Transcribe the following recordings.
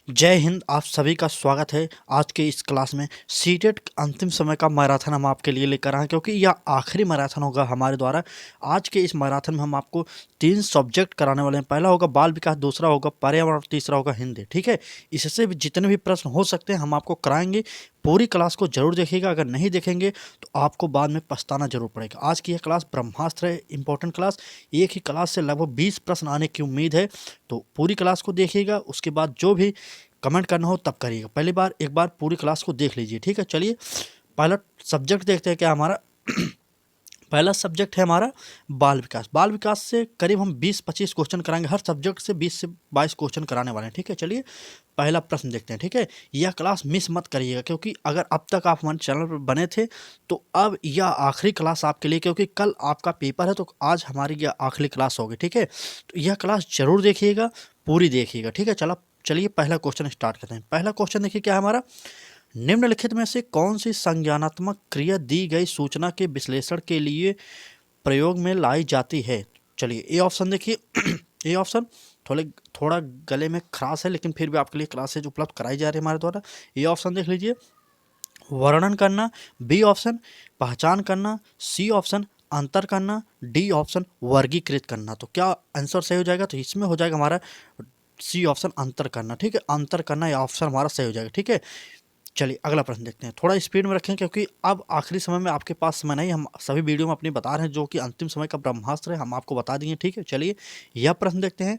जय हिंद। आप सभी का स्वागत है आज के इस क्लास में। सीटेट अंतिम समय का मैराथन हम आपके लिए लेकर आए हैं, क्योंकि यह आखिरी मैराथन होगा हमारे द्वारा। आज के इस मैराथन में हम आपको 3 सब्जेक्ट कराने वाले हैं। पहला होगा बाल विकास, दूसरा होगा पर्यावरण और तीसरा होगा हिंदी। ठीक है, इससे भी जितने भी प्रश्न हो सकते हैं हम आपको कराएंगे। पूरी क्लास को जरूर देखिएगा, अगर नहीं देखेंगे तो आपको बाद में पछताना जरूर पड़ेगा। आज की यह क्लास ब्रह्मास्त्र है, इंपॉर्टेंट क्लास। एक ही क्लास से लगभग 20 प्रश्न आने की उम्मीद है, तो पूरी क्लास को देखिएगा। उसके बाद जो भी कमेंट करना हो तब करिएगा। पहली बार एक बार पूरी क्लास को देख लीजिए। ठीक है, चलिए पहला सब्जेक्ट देखते हैं क्या हमारा। पहला सब्जेक्ट है हमारा बाल विकास। बाल विकास से करीब हम 20-25 क्वेश्चन कराएंगे। हर सब्जेक्ट से 20 से 22 क्वेश्चन कराने वाले हैं। ठीक है, चलिए पहला प्रश्न देखते हैं। ठीक है, यह क्लास मिस मत करिएगा, क्योंकि अगर अब तक आप हमारे चैनल पर बने थे तो अब यह आखिरी क्लास आपके लिए, क्योंकि कल आपका पेपर है तो आज हमारी यह आखिरी क्लास होगी। ठीक है, तो यह क्लास जरूर देखिएगा, पूरी देखिएगा। ठीक है, चलिए पहला क्वेश्चन स्टार्ट करते हैं। पहला क्वेश्चन देखिए क्या है हमारा। निम्नलिखित में से कौन सी संज्ञानात्मक क्रिया दी गई सूचना के विश्लेषण के लिए प्रयोग में लाई जाती है। चलिए ए ऑप्शन देखिए। ए ऑप्शन थोड़ा गले में खराश है, लेकिन फिर भी आपके लिए क्लासेज उपलब्ध कराई जा रही है हमारे द्वारा। ए ऑप्शन देख लीजिए, वर्णन करना। बी ऑप्शन, पहचान करना। सी ऑप्शन, अंतर करना। डी ऑप्शन, वर्गीकृत करना। तो क्या आंसर सही हो जाएगा? तो इसमें हो जाएगा हमारा सी ऑप्शन, अंतर करना। ठीक है, अंतर करना यह ऑप्शन हमारा सही हो जाएगा। ठीक है, चलिए अगला प्रश्न देखते हैं। थोड़ा स्पीड में रखें, क्योंकि अब आखिरी समय में आपके पास समय नहीं। हम सभी वीडियो में अपनी बता रहे हैं जो कि अंतिम समय का ब्रह्मास्त्र है, हम आपको बता दिए। ठीक है, चलिए यह प्रश्न देखते हैं।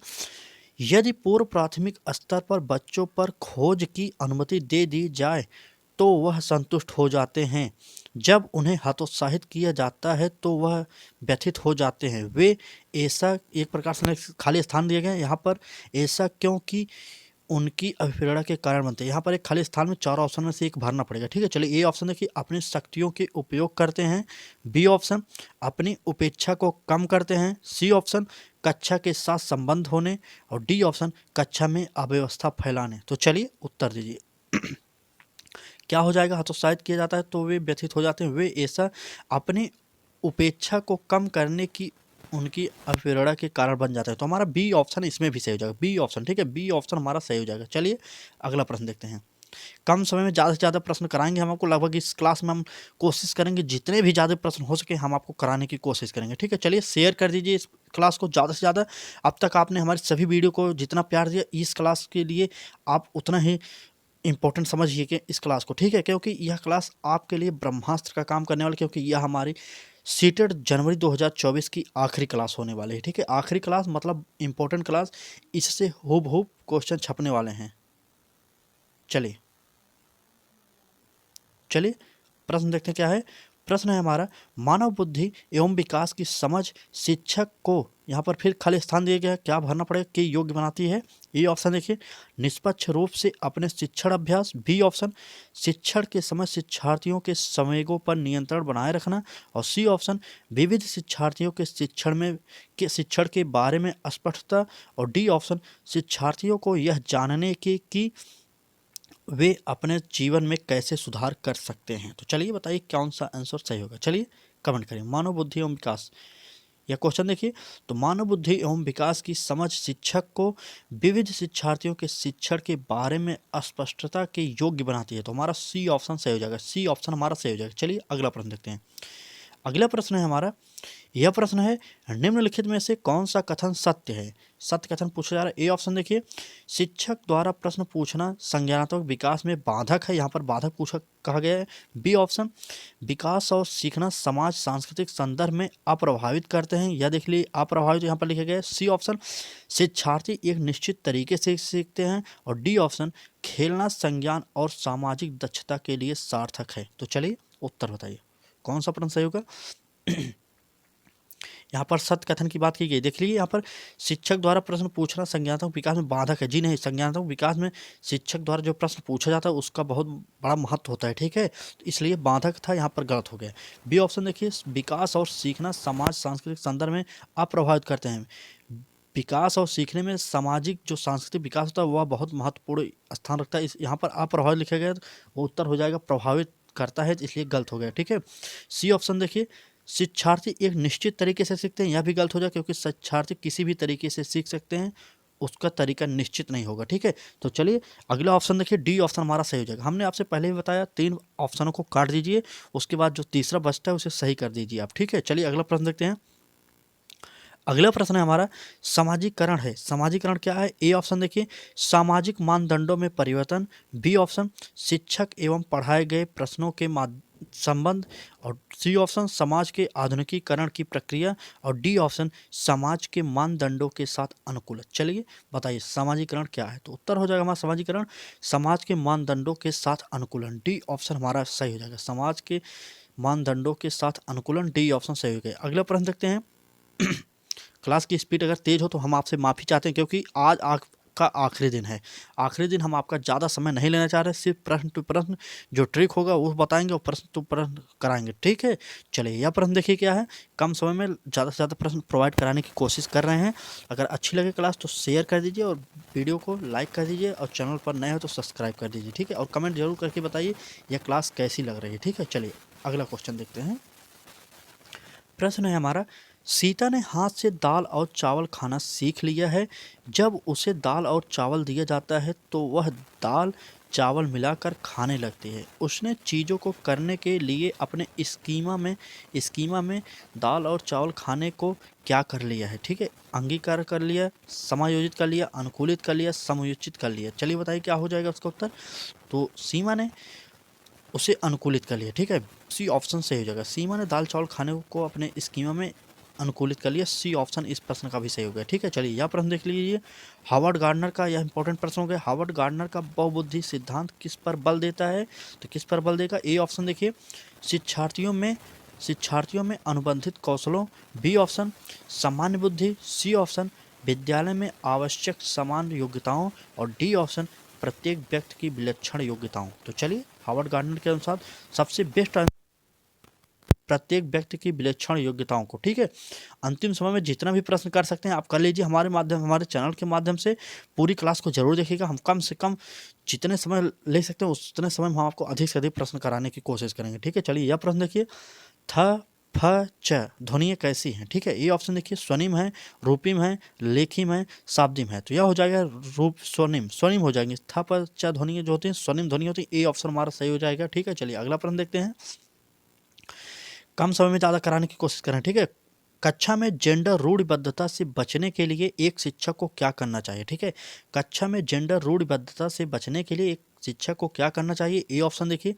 यदि पूर्व प्राथमिक स्तर पर बच्चों पर खोज की अनुमति दे दी जाए तो वह संतुष्ट हो जाते हैं, जब उन्हें हतोत्साहित किया जाता है तो वह व्यथित हो जाते हैं। वे ऐसा, एक प्रकार से खाली स्थान दिए गए यहाँ पर, ऐसा क्योंकि उनकी अभिप्रेरणा के कारण बनते हैं। यहाँ पर एक खाली स्थान में 4 ऑप्शन में से एक भरना पड़ेगा। ठीक है, चलिए ए ऑप्शन देखिए, अपनी शक्तियों के उपयोग करते हैं। बी ऑप्शन, अपनी उपेक्षा को कम करते हैं। सी ऑप्शन, कक्षा के साथ संबंध होने। और डी ऑप्शन, कक्षा में अव्यवस्था फैलाने। तो चलिए उत्तर दीजिए। क्या हो जाएगा? हतोत्साहित किया जाता है तो वे व्यथित हो जाते हैं। वे ऐसा अपनी उपेक्षा को कम करने की उनकी अवप्रेरणा के कारण बन जाता है। तो हमारा बी ऑप्शन इसमें भी सही हो जाएगा। बी ऑप्शन, ठीक है, बी ऑप्शन हमारा सही हो जाएगा। चलिए अगला प्रश्न देखते हैं। कम समय में ज़्यादा से ज़्यादा प्रश्न कराएंगे हम आपको। लगभग इस क्लास में हम कोशिश करेंगे जितने भी ज़्यादा प्रश्न हो सके हम आपको कराने की कोशिश करेंगे। ठीक है, चलिए शेयर कर दीजिए इस क्लास को ज़्यादा से ज़्यादा। अब तक आपने हमारी सभी वीडियो को जितना प्यार दिया, इस क्लास के लिए आप उतना ही इंपॉर्टेंट समझिए कि इस क्लास को। ठीक है, क्योंकि यह क्लास आपके लिए ब्रह्मास्त्र का काम करने वाली, क्योंकि यह हमारी सीटेट जनवरी 2024 की आखिरी क्लास होने वाली है। ठीक है, आखिरी क्लास मतलब इंपॉर्टेंट क्लास, इससे हूबहू क्वेश्चन छपने वाले हैं। चलिए चलिए प्रश्न देखते हैं क्या है। प्रश्न है हमारा, मानव बुद्धि एवं विकास की समझ शिक्षक को, यहाँ पर फिर खाली स्थान दिया गया है, क्या भरना पड़ेगा कि योग्य बनाती है। ये ऑप्शन देखिए, निष्पक्ष रूप से अपने शिक्षण अभ्यास। बी ऑप्शन, शिक्षण के समय शिक्षार्थियों के संवेगों पर नियंत्रण बनाए रखना। और सी ऑप्शन, विविध शिक्षार्थियों के शिक्षण के बारे में स्पष्टता। और डी ऑप्शन, शिक्षार्थियों को यह जानने की कि वे अपने जीवन में कैसे सुधार कर सकते हैं। तो चलिए बताइए कौन सा आंसर सही होगा। चलिए कमेंट करें। मानव बुद्धि एवं विकास, यह क्वेश्चन देखिए, तो मानव बुद्धि एवं विकास की समझ शिक्षक को विविध शिक्षार्थियों के शिक्षण के बारे में स्पष्टता के योग्य बनाती है। तो हमारा सी ऑप्शन सही हो जाएगा। सी ऑप्शन हमारा सही हो जाएगा। चलिए अगला प्रश्न देखते हैं। अगला प्रश्न है हमारा, यह प्रश्न है, निम्नलिखित में से कौन सा कथन सत्य है। सत्य कथन पूछा जा रहा है। ए ऑप्शन देखिए, शिक्षक द्वारा प्रश्न पूछना संज्ञानात्मक विकास में बाधक है। यहाँ पर बाधक पूछा कहा गया है। बी ऑप्शन, विकास और सीखना समाज सांस्कृतिक संदर्भ में अप्रभावित करते हैं। यह देख लीजिए, अप्रभावित यहाँ पर लिखा गया है। सी ऑप्शन, शिक्षार्थी एक निश्चित तरीके से सीखते हैं। और डी ऑप्शन, खेलना संज्ञान और सामाजिक दक्षता के लिए सार्थक है। तो चलिए उत्तर बताइए कौन सा प्रश्न सही होगा। यहाँ पर सत्य कथन की बात की गई। देख लीजिए, यहाँ पर शिक्षक द्वारा प्रश्न पूछना संज्ञानात्मक विकास में बाधक है। जी नहीं, संज्ञानात्मक विकास में शिक्षक द्वारा जो प्रश्न पूछा जाता है उसका बहुत बड़ा महत्व होता है। ठीक है, तो इसलिए बाधक था, यहाँ पर गलत हो गया। बी ऑप्शन देखिए, विकास और सीखना समाज सांस्कृतिक संदर्भ में अप्रभावित करते हैं। विकास और सीखने में सामाजिक जो सांस्कृतिक विकास होता है वह बहुत महत्वपूर्ण स्थान रखता है। इस यहाँ पर अप्रभावित लिखा गया, वो उत्तर हो जाएगा प्रभावित करता है, इसलिए गलत हो गया। ठीक है, सी ऑप्शन देखिए, शिक्षार्थी एक निश्चित तरीके से सीखते हैं, यह भी गलत हो जाए, क्योंकि शिक्षार्थी किसी भी तरीके से सीख सकते हैं। उसका तरीका निश्चित नहीं होगा। ठीक है, तो चलिए अगला ऑप्शन देखिए, डी ऑप्शन हमारा सही हो जाएगा। हमने आपसे पहले ही बताया 3 ऑप्शनों को काट दीजिए, उसके बाद जो तीसरा बचता है उसे सही कर दीजिए आप। ठीक है, चलिए अगला प्रश्न देखते हैं। अगला प्रश्न है हमारा सामाजिकरण है। सामाजिकरण क्या है? ए ऑप्शन देखिए, सामाजिक मानदंडों में परिवर्तन। बी ऑप्शन, शिक्षक एवं पढ़ाए गए प्रश्नों के संबंध। और सी ऑप्शन, समाज के आधुनिकीकरण की प्रक्रिया। और डी ऑप्शन, समाज के मानदंडों के साथ अनुकूल। चलिए बताइए सामाजिकरण क्या है? तो उत्तर हो जाएगा हमारा सामाजिकरण समाज के मानदंडों के साथ अनुकूलन। डी ऑप्शन हमारा सही हो जाएगा, समाज के मानदंडों के साथ अनुकूलन। डी ऑप्शन सही हो गया। अगला प्रश्न देखते हैं। क्लास की स्पीड अगर तेज़ हो तो हम आपसे माफ़ी चाहते हैं, क्योंकि आज का आखिरी दिन है। आखिरी दिन हम आपका ज़्यादा समय नहीं लेना चाह रहे, सिर्फ प्रश्न टू प्रश्न जो ट्रिक होगा वो बताएंगे और प्रश्न टू प्रश्न कराएंगे। ठीक है, चलिए यह प्रश्न देखिए क्या है। कम समय में ज़्यादा से ज़्यादा प्रश्न प्रोवाइड कराने की कोशिश कर रहे हैं। अगर अच्छी लगे क्लास तो शेयर कर दीजिए और वीडियो को लाइक कर दीजिए, और चैनल पर नए हो तो सब्सक्राइब कर दीजिए। ठीक है, और कमेंट जरूर करके बताइए यह क्लास कैसी लग रही है। ठीक है, चलिए अगला क्वेश्चन देखते हैं। प्रश्न है हमारा, सीता ने हाथ से दाल और चावल खाना सीख लिया है। जब उसे दाल और चावल दिया जाता है तो वह दाल चावल मिलाकर खाने लगती है। उसने चीज़ों को करने के लिए अपने स्कीमा में दाल और चावल खाने को क्या कर लिया है? ठीक है, अंगीकार कर लिया, समायोजित कर लिया, अनुकूलित कर लिया, समयोचित कर लिया। चलिए बताइए क्या हो जाएगा उसका उत्तर। तो सीमा ने उसे अनुकूलित कर लिया। ठीक है, सी ऑप्शन सही हो जाएगा। सीमा ने दाल चावल खाने को अपने स्कीमा में अनुकूलित कर लिया। सी ऑप्शन इस प्रश्न का भी सही हो गया। ठीक है, चलिए यह प्रश्न देख लीजिए। हार्वर्ड गार्डनर का यह इंपॉर्टेंट प्रश्न हो गया। हार्वर्ड गार्डनर का बहुबुद्धि सिद्धांत किस पर बल देता है? तो किस पर बल देगा? ए ऑप्शन देखिए, शिक्षार्थियों में अनुबंधित कौशलों। बी ऑप्शन, सामान्य बुद्धि। सी ऑप्शन, विद्यालय में आवश्यक समान योग्यताओं। और डी ऑप्शन, प्रत्येक व्यक्ति की विलक्षण योग्यताओं। तो चलिए हार्वर्ड गार्डनर के अनुसार सबसे बेस्ट प्रत्येक व्यक्ति की विलक्षण योग्यताओं को। ठीक है, अंतिम समय में जितना भी प्रश्न कर सकते हैं आप कर लीजिए। हमारे चैनल के माध्यम से पूरी क्लास को जरूर देखिएगा। हम कम से कम जितने समय ले सकते हैं उतने समय में हम आपको अधिक से अधिक प्रश्न कराने की कोशिश करेंगे। ठीक है, चलिए यह प्रश्न देखिए, थ फ च ध्वनियाँ कैसी हैं? ठीक है, ये ऑप्शन देखिए, स्वनिम है, रूपिम है, लेखिम है, शाब्दिम है। तो यह हो जाएगा रूप स्वनिम हो जाएंगे। थ प च ध्वनियाँ जो होती हैं स्वनिम ध्वनि होती है। ए ऑप्शन हमारा सही हो जाएगा। ठीक है, चलिए अगला प्रश्न देखते हैं। कम समय में ज़्यादा कराने की कोशिश करें। ठीक है, कक्षा में जेंडर रूढ़िबद्धता से बचने के लिए एक शिक्षक को क्या करना चाहिए? ठीक है, कक्षा में जेंडर रूढ़िबद्धता से बचने के लिए एक शिक्षक को क्या करना चाहिए? ए ऑप्शन देखिए,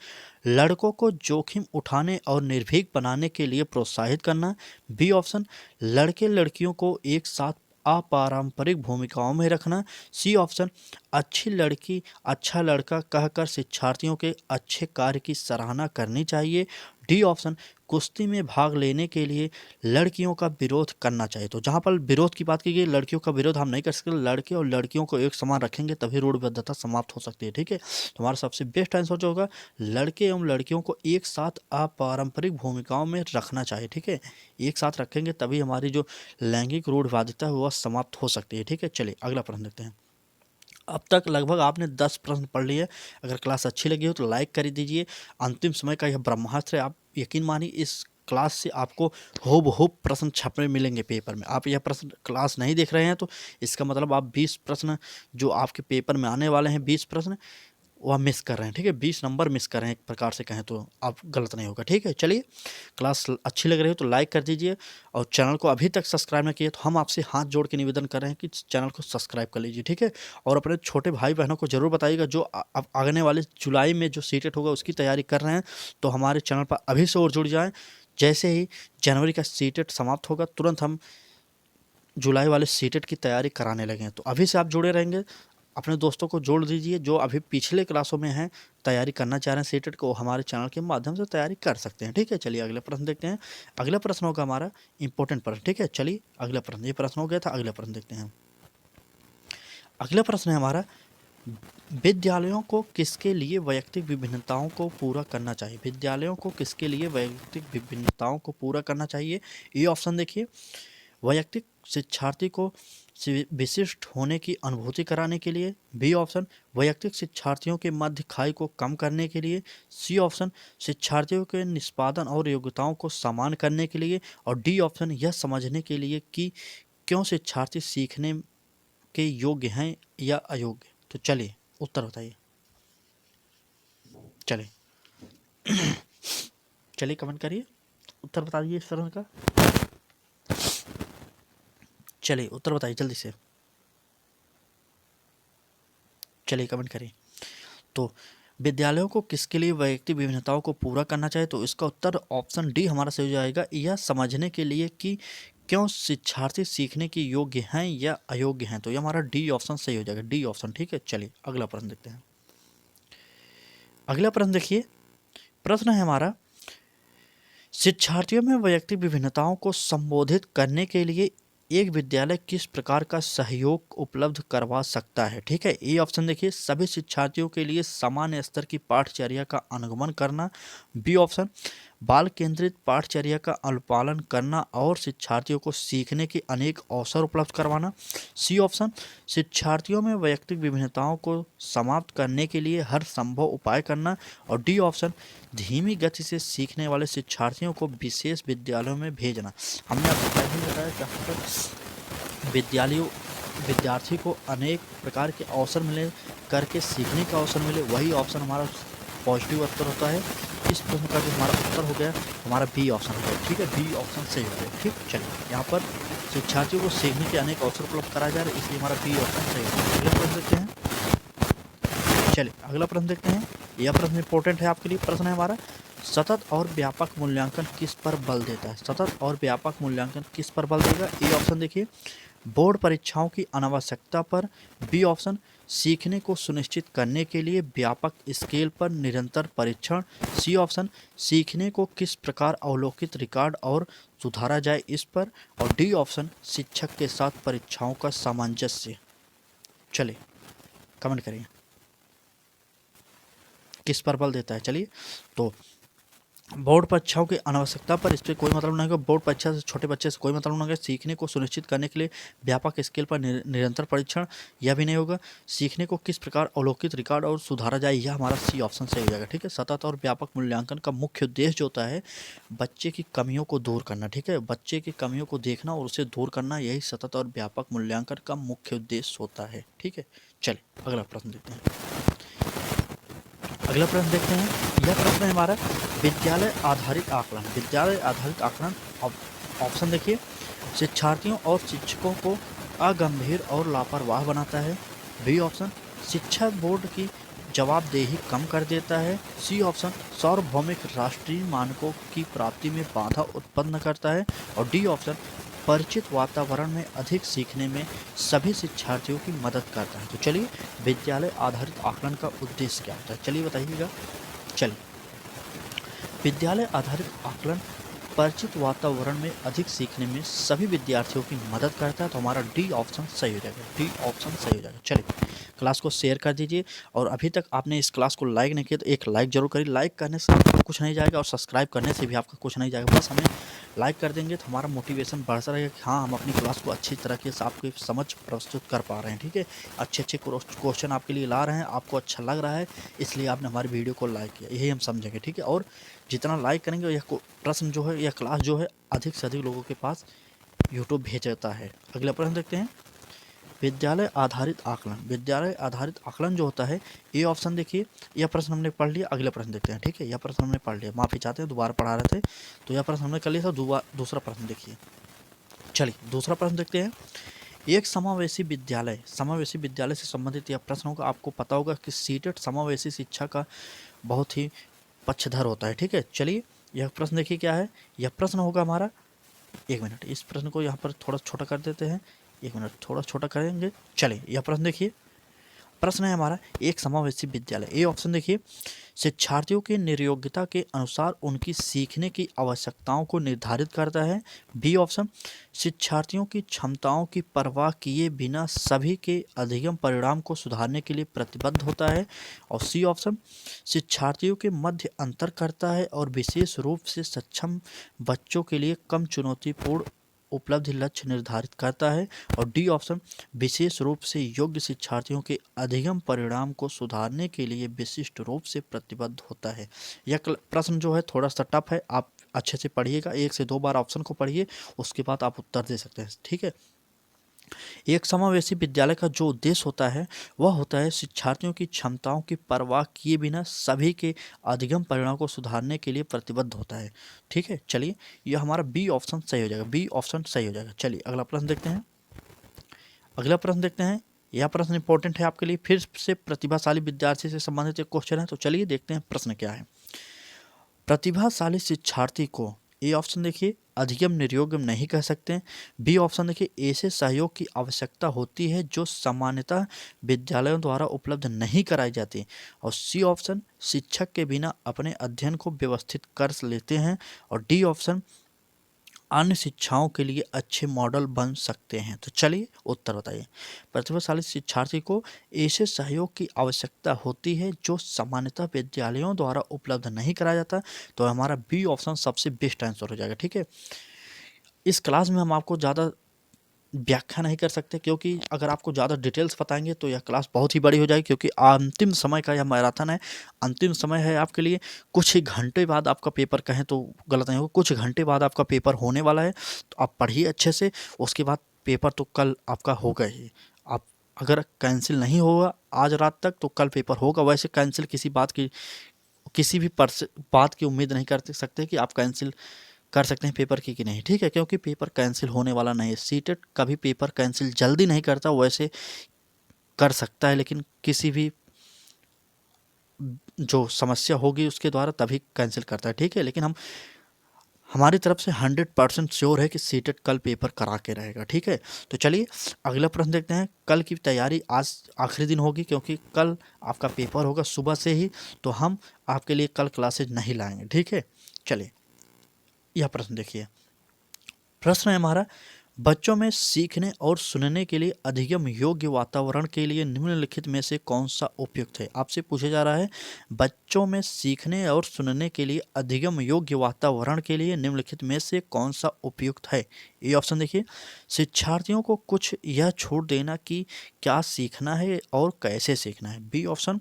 लड़कों को जोखिम उठाने और निर्भीक बनाने के लिए प्रोत्साहित करना। बी ऑप्शन, लड़के लड़कियों को एक साथ अपारंपरिक भूमिकाओं में रखना। सी ऑप्शन, अच्छी लड़की अच्छा लड़का कहकर शिक्षार्थियों के अच्छे कार्य की सराहना करनी चाहिए। डी ऑप्शन, कुश्ती में भाग लेने के लिए लड़कियों का विरोध करना चाहिए। तो जहाँ पर विरोध की बात की गई, लड़कियों का विरोध हम नहीं कर सकते। लड़के और लड़कियों को एक समान रखेंगे तभी रूढ़िबद्धता समाप्त हो सकती है। ठीक है, तो हमारा सबसे बेस्ट आंसर जो होगा, लड़के एवं लड़कियों को एक साथ अपारंपरिक भूमिकाओं में रखना चाहिए। ठीक है, एक साथ रखेंगे तभी हमारी जो लैंगिक रूढ़िवादिता है वह समाप्त हो सकती है। ठीक है, चलिए अगला प्रश्न देखते हैं। अब तक लगभग आपने 10 प्रश्न पढ़ लिए। अगर क्लास अच्छी लगी हो तो लाइक कर दीजिए। अंतिम समय का यह ब्रह्मास्त्र है, आप यकीन मानिए इस क्लास से आपको हूबहू प्रश्न छपे मिलेंगे पेपर में। आप यह प्रश्न क्लास नहीं देख रहे हैं तो इसका मतलब आप 20 प्रश्न जो आपके पेपर में आने वाले हैं, 20 प्रश्न वह मिस कर रहे हैं। ठीक है, 20 नंबर मिस कर रहे हैं एक प्रकार से कहें तो, आप गलत नहीं होगा। ठीक है, चलिए क्लास अच्छी लग रही हो तो लाइक कर दीजिए, और चैनल को अभी तक सब्सक्राइब ना किए तो हम आपसे हाथ जोड़ के निवेदन कर रहे हैं कि चैनल को सब्सक्राइब कर लीजिए। ठीक है, और अपने छोटे भाई बहनों को जरूर बताइएगा जो अब आने वाले जुलाई में जो सीटेट होगा उसकी तैयारी कर रहे हैं, तो हमारे चैनल पर अभी से और जुड़ जाएँ। जैसे ही जनवरी का सीटेट समाप्त होगा तुरंत हम जुलाई वाले सीटेट की तैयारी कराने लगे हैं। तो अभी से आप जुड़े रहेंगे, अपने दोस्तों को जोड़ दीजिए जो अभी पिछले क्लासों में हैं, तैयारी करना चाह रहे हैं सीटेट को, हमारे चैनल के माध्यम से तैयारी कर सकते हैं। ठीक है, चलिए अगले प्रश्न देखते हैं। अगला प्रश्न होगा हमारा इंपॉर्टेंट प्रश्न। ठीक है, चलिए अगला प्रश्न, ये प्रश्न हो गया था, अगला प्रश्न देखते हैं। अगला प्रश्न है हमारा, विद्यालयों को किसके लिए वैयक्तिक विभिन्नताओं को पूरा करना चाहिए? विद्यालयों को किसके लिए वैयक्तिक विभिन्नताओं को पूरा करना चाहिए? ये ऑप्शन देखिए, वैयक्तिक शिक्षार्थी को विशिष्ट होने की अनुभूति कराने के लिए। बी ऑप्शन, वैयक्तिक शिक्षार्थियों के मध्य खाई को कम करने के लिए। सी ऑप्शन, शिक्षार्थियों के निष्पादन और योग्यताओं को समान करने के लिए। और डी ऑप्शन, यह समझने के लिए कि क्यों शिक्षार्थी सीखने के योग्य हैं या अयोग्य? तो चलिए उत्तर बताइए। चलिए चलिए कमेंट करिए, उत्तर बता दीजिए इस प्रश्न का। चलिए उत्तर बताइए जल्दी से, चलिए कमेंट करिए। तो विद्यालयों को किसके लिए वैयक्तिक विभिन्नताओं को पूरा करना चाहिए? तो इसका उत्तर ऑप्शन डी हमारा सही हो जाएगा। यह समझने के लिए कि क्यों शिक्षार्थी सीखने के योग्य हैं या अयोग्य हैं। तो ये हमारा डी ऑप्शन सही हो जाएगा, डी ऑप्शन। ठीक है, चलिए अगला प्रश्न देखते हैं। अगला प्रश्न देखिए, प्रश्न है हमारा, शिक्षार्थियों में वैयक्तिक विभिन्नताओं को संबोधित करने के लिए एक विद्यालय किस प्रकार का सहयोग उपलब्ध करवा सकता है? ठीक है, ए ऑप्शन देखिए, सभी शिक्षार्थियों के लिए समान स्तर की पाठचर्या का अनुगमन करना। बी ऑप्शन, बाल केंद्रित पाठचर्या का अनुपालन करना और शिक्षार्थियों को सीखने के अनेक अवसर उपलब्ध करवाना। सी ऑप्शन, शिक्षार्थियों में वैयक्तिक विभिन्नताओं को समाप्त करने के लिए हर संभव उपाय करना। और डी ऑप्शन, धीमी गति से सीखने वाले शिक्षार्थियों को विशेष विद्यालयों में भेजना। हमने आपको पहले ही बताया जहाँ पर विद्यार्थी को अनेक प्रकार के अवसर मिले, करके सीखने का अवसर मिले, वही ऑप्शन हमारा पॉजिटिव उत्तर होता है। इस प्रश्न का जो हमारा उत्तर हो गया हमारा बी ऑप्शन हो गया। ठीक है, बी ऑप्शन सही हो गया। ठीक, चलिए यहाँ पर शिक्षार्थियों को सीखने के अनेक अवसर उपलब्ध कराया जा रहा है, इसलिए हमारा बी ऑप्शन सही हो गया। अगला प्रश्न देखते हैं। चलिए अगला प्रश्न देखते हैं, यह प्रश्न इंपॉर्टेंट है आपके लिए। प्रश्न है हमारा, सतत और व्यापक मूल्यांकन किस पर बल देता है? सतत और व्यापक मूल्यांकन किस पर बल देगा? ए ऑप्शन देखिए, बोर्ड परीक्षाओं की अनावश्यकता पर। बी ऑप्शन, सीखने को सुनिश्चित करने के लिए व्यापक स्केल पर निरंतर परीक्षण। सी ऑप्शन, सीखने को किस प्रकार अवलोकित, रिकॉर्ड और सुधारा जाए इस पर। और डी ऑप्शन, शिक्षक के साथ परीक्षाओं का सामंजस्य। चलिए कमेंट करिए किस पर बल देता है। चलिए, तो बोर्ड परीक्षाओं की अनावश्यकता पर, इस पर कोई मतलब नहीं होगा। बोर्ड परीक्षा से छोटे बच्चे से कोई मतलब नहीं होगा। सीखने को सुनिश्चित करने के लिए व्यापक स्केल पर निरंतर परीक्षण, यह भी नहीं होगा। सीखने को किस प्रकार अवलोकित, रिकॉर्ड और सुधारा जाए, यह हमारा सी ऑप्शन सही हो जाएगा। ठीक है, सतत और व्यापक मूल्यांकन का मुख्य उद्देश्य जो होता है बच्चे की कमियों को दूर करना। ठीक है, बच्चे की कमियों को देखना और उसे दूर करना, यही सतत और व्यापक मूल्यांकन का मुख्य उद्देश्य होता है। ठीक है, चलिए अगला प्रश्न देखते हैं। अगला प्रश्न देखते हैं, यह प्रश्न है हमारा, विद्यालय आधारित आकलन। विद्यालय आधारित आकलन ऑप्शन देखिए, शिक्षार्थियों और शिक्षकों को अगंभीर और लापरवाह बनाता है। बी ऑप्शन, शिक्षा बोर्ड की जवाबदेही कम कर देता है। सी ऑप्शन, सार्वभौमिक राष्ट्रीय मानकों की प्राप्ति में बाधा उत्पन्न करता है। और डी ऑप्शन, परिचित वातावरण में अधिक सीखने में सभी शिक्षार्थियों की मदद करता है। तो चलिए, विद्यालय आधारित आकलन का उद्देश्य क्या होता है, चलिए बताइएगा। चलिए, विद्यालय आधारित आकलन परिचित वातावरण में अधिक सीखने में सभी विद्यार्थियों की मदद करता है। तो हमारा डी ऑप्शन सही हो जाएगा, डी ऑप्शन सही हो जाएगा। चलिए, क्लास को शेयर कर दीजिए और अभी तक आपने इस क्लास को लाइक नहीं किया तो एक लाइक जरूर करिए। लाइक करने से आपका कुछ नहीं जाएगा और सब्सक्राइब करने से भी आपका कुछ नहीं जाएगा। बस हमें लाइक कर देंगे तो हमारा मोटिवेशन बढ़ता रहेगा कि हाँ, हम अपनी क्लास को अच्छी तरीके से आपके समझ प्रस्तुत कर पा रहे हैं। ठीक है, अच्छे अच्छे क्वेश्चन आपके लिए ला रहे हैं, आपको अच्छा लग रहा है, इसलिए आपने हमारी वीडियो को लाइक किया, यही हम समझेंगे। ठीक है, और जितना लाइक करेंगे यह प्रश्न जो है, यह क्लास जो है अधिक से अधिक लोगों के पास यूट्यूब भेजता है। अगला प्रश्न देखते हैं, विद्यालय आधारित आकलन। विद्यालय आधारित आकलन जो होता है, ए ऑप्शन देखिए, यह प्रश्न हमने पढ़ लिया। अगला प्रश्न देखते हैं। ठीक है, यह प्रश्न हमने पढ़ लिया, माफ़ी चाहते हैं दोबारा पढ़ा रहे थे, तो यह प्रश्न हमने कर लिया था। दूसरा प्रश्न देखिए। चलिए दूसरा प्रश्न देखते हैं, एक समावेशी विद्यालय से संबंधित यह प्रश्न होगा। आपको पता होगा कि सीटेट समावेशी शिक्षा का बहुत ही पक्षधर होता है। ठीक है, चलिए यह प्रश्न देखिए क्या है। यह प्रश्न होगा हमारा, एक मिनट, इस प्रश्न को यहाँ पर थोड़ा छोटा कर देते हैं, एक मिनट थोड़ा छोटा करेंगे। चलिए यह प्रश्न देखिए, प्रश्न है हमारा, एक समावेशी विद्यालय। ए ऑप्शन देखिए, शिक्षार्थियों की निर्योग्यता के अनुसार उनकी सीखने की आवश्यकताओं को निर्धारित करता है। बी ऑप्शन, शिक्षार्थियों की क्षमताओं की परवाह किए बिना सभी के अधिगम परिणाम को सुधारने के लिए प्रतिबद्ध होता है। और सी ऑप्शन, शिक्षार्थियों के मध्य अंतर करता है और विशेष रूप से सक्षम बच्चों के लिए कम चुनौतीपूर्ण उपलब्धि लक्ष्य निर्धारित करता है। और डी ऑप्शन, विशेष रूप से योग्य शिक्षार्थियों के अधिगम परिणाम को सुधारने के लिए विशिष्ट रूप से प्रतिबद्ध होता है। यह प्रश्न जो है थोड़ा सा टफ है, आप अच्छे से पढ़िएगा, 1 से 2 बार ऑप्शन को पढ़िए, उसके बाद आप उत्तर दे सकते हैं। ठीक है, एक समावेशी विद्यालय का जो उद्देश्य होता है वह होता है शिक्षार्थियों की क्षमताओं की परवाह किए बिना सभी के अधिगम परिणाम को सुधारने के लिए प्रतिबद्ध होता है। ठीक है, चलिए यह हमारा बी ऑप्शन सही हो जाएगा, बी ऑप्शन सही हो जाएगा। चलिए अगला प्रश्न देखते हैं। अगला प्रश्न देखते हैं। यह प्रश्न इंपॉर्टेंट है आपके लिए, फिर से प्रतिभाशाली विद्यार्थी से संबंधित एक क्वेश्चन है। तो चलिए देखते हैं प्रश्न क्या है। प्रतिभाशाली शिक्षार्थी को, ए ऑप्शन देखिए, अधिगम निर्योग्य नहीं कह सकते। बी ऑप्शन देखिए, ऐसे सहयोग की आवश्यकता होती है जो सामान्यतः विद्यालयों द्वारा उपलब्ध नहीं कराई जाती। और सी ऑप्शन, शिक्षक के बिना अपने अध्ययन को व्यवस्थित कर लेते हैं। और डी ऑप्शन, अन्य शिक्षाओं के लिए अच्छे मॉडल बन सकते हैं। तो चलिए उत्तर बताइए। प्रतिभाशाली शिक्षार्थी को ऐसे सहयोग की आवश्यकता होती है जो सामान्यतः विद्यालयों द्वारा उपलब्ध नहीं कराया जाता। तो हमारा बी ऑप्शन सबसे बेस्ट आंसर हो जाएगा। ठीक है, इस क्लास में हम आपको ज़्यादा व्याख्या नहीं कर सकते, क्योंकि अगर आपको ज़्यादा डिटेल्स बताएंगे तो यह क्लास बहुत ही बड़ी हो जाएगी, क्योंकि अंतिम समय का यह मैराथन है। अंतिम समय है आपके लिए, कुछ ही घंटे बाद आपका पेपर, कहें तो गलत नहीं होगा, कुछ घंटे बाद आपका पेपर होने वाला है। तो आप पढ़िए अच्छे से, उसके बाद पेपर तो कल आपका होगा ही। आप अगर कैंसिल नहीं होगा आज रात तक तो कल पेपर होगा। वैसे कैंसिल किसी भी बात की उम्मीद नहीं कर सकते कि आप कैंसिल कर सकते हैं पेपर की कि नहीं। ठीक है, क्योंकि पेपर कैंसिल होने वाला नहीं है। सीटेट कभी पेपर कैंसिल जल्दी नहीं करता, वैसे कर सकता है लेकिन किसी भी जो समस्या होगी उसके द्वारा तभी कैंसिल करता है। ठीक है, लेकिन हमारी तरफ से 100% श्योर है कि सीटेट कल पेपर करा के रहेगा। ठीक है, तो चलिए अगला प्रश्न देखते हैं। कल की तैयारी आज आखिरी दिन होगी, क्योंकि कल आपका पेपर होगा सुबह से ही, तो हम आपके लिए कल क्लासेज नहीं लाएंगे। ठीक है, चलिए यह प्रश्न देखिए। प्रश्न है हमारा, बच्चों में सीखने और सुनने के लिए अधिगम योग्य वातावरण के लिए निम्नलिखित में से कौन सा उपयुक्त है। आपसे पूछा जा रहा है, बच्चों में सीखने और सुनने के लिए अधिगम योग्य वातावरण के लिए निम्नलिखित में से कौन सा उपयुक्त है। ये ऑप्शन देखिए, शिक्षार्थियों को कुछ यह छूट देना कि क्या सीखना है और कैसे सीखना है। बी ऑप्शन,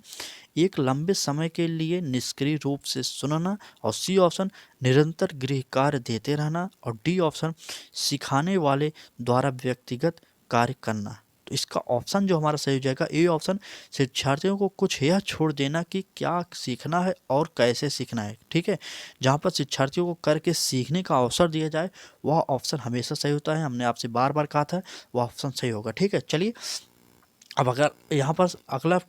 एक लंबे समय के लिए निष्क्रिय रूप से सुनना। और सी ऑप्शन, निरंतर गृह कार्य देते रहना। और डी ऑप्शन, सिखाने वाले द्वारा व्यक्तिगत कार्य करना। तो इसका ऑप्शन जो हमारा सही हो जाएगा, ए ऑप्शन, शिक्षार्थियों को कुछ यह छोड़ देना कि क्या सीखना है और कैसे सीखना है। ठीक है, जहाँ पर शिक्षार्थियों को करके सीखने का अवसर दिया जाए वह ऑप्शन हमेशा सही होता है। हमने आपसे बार बार कहा था वह ऑप्शन सही होगा। ठीक है, चलिए अब अगर यहाँ पर अगला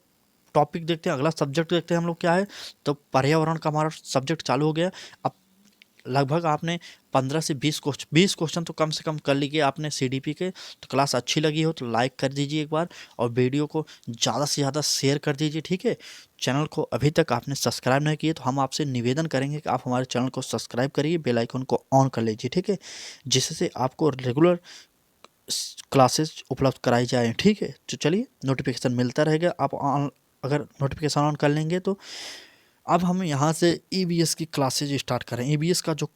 टॉपिक देखते हैं, अगला सब्जेक्ट देखते हैं हम लोग क्या है। तो पर्यावरण का हमारा सब्जेक्ट चालू हो गया। अब लगभग आपने 15 से 20 क्वेश्चन तो कम से कम कर लीजिए आपने सीडीपी के। तो क्लास अच्छी लगी हो तो लाइक कर दीजिए एक बार, और वीडियो को ज़्यादा से ज़्यादा शेयर कर दीजिए। ठीक है, चैनल को अभी तक आपने सब्सक्राइब नहीं किए तो हम आपसे निवेदन करेंगे कि आप हमारे चैनल को सब्सक्राइब करिए, बेल आइकन को ऑन कर लीजिए। ठीक है, जिससे आपको रेगुलर क्लासेस उपलब्ध कराई जाए। ठीक है, तो चलिए नोटिफिकेशन मिलता रहेगा। आप अगर नोटिफिकेशन ऑन कर लेंगे तो अब हम यहाँ से ईवीएस की क्लासेज स्टार्ट करें। ईवीएस का जो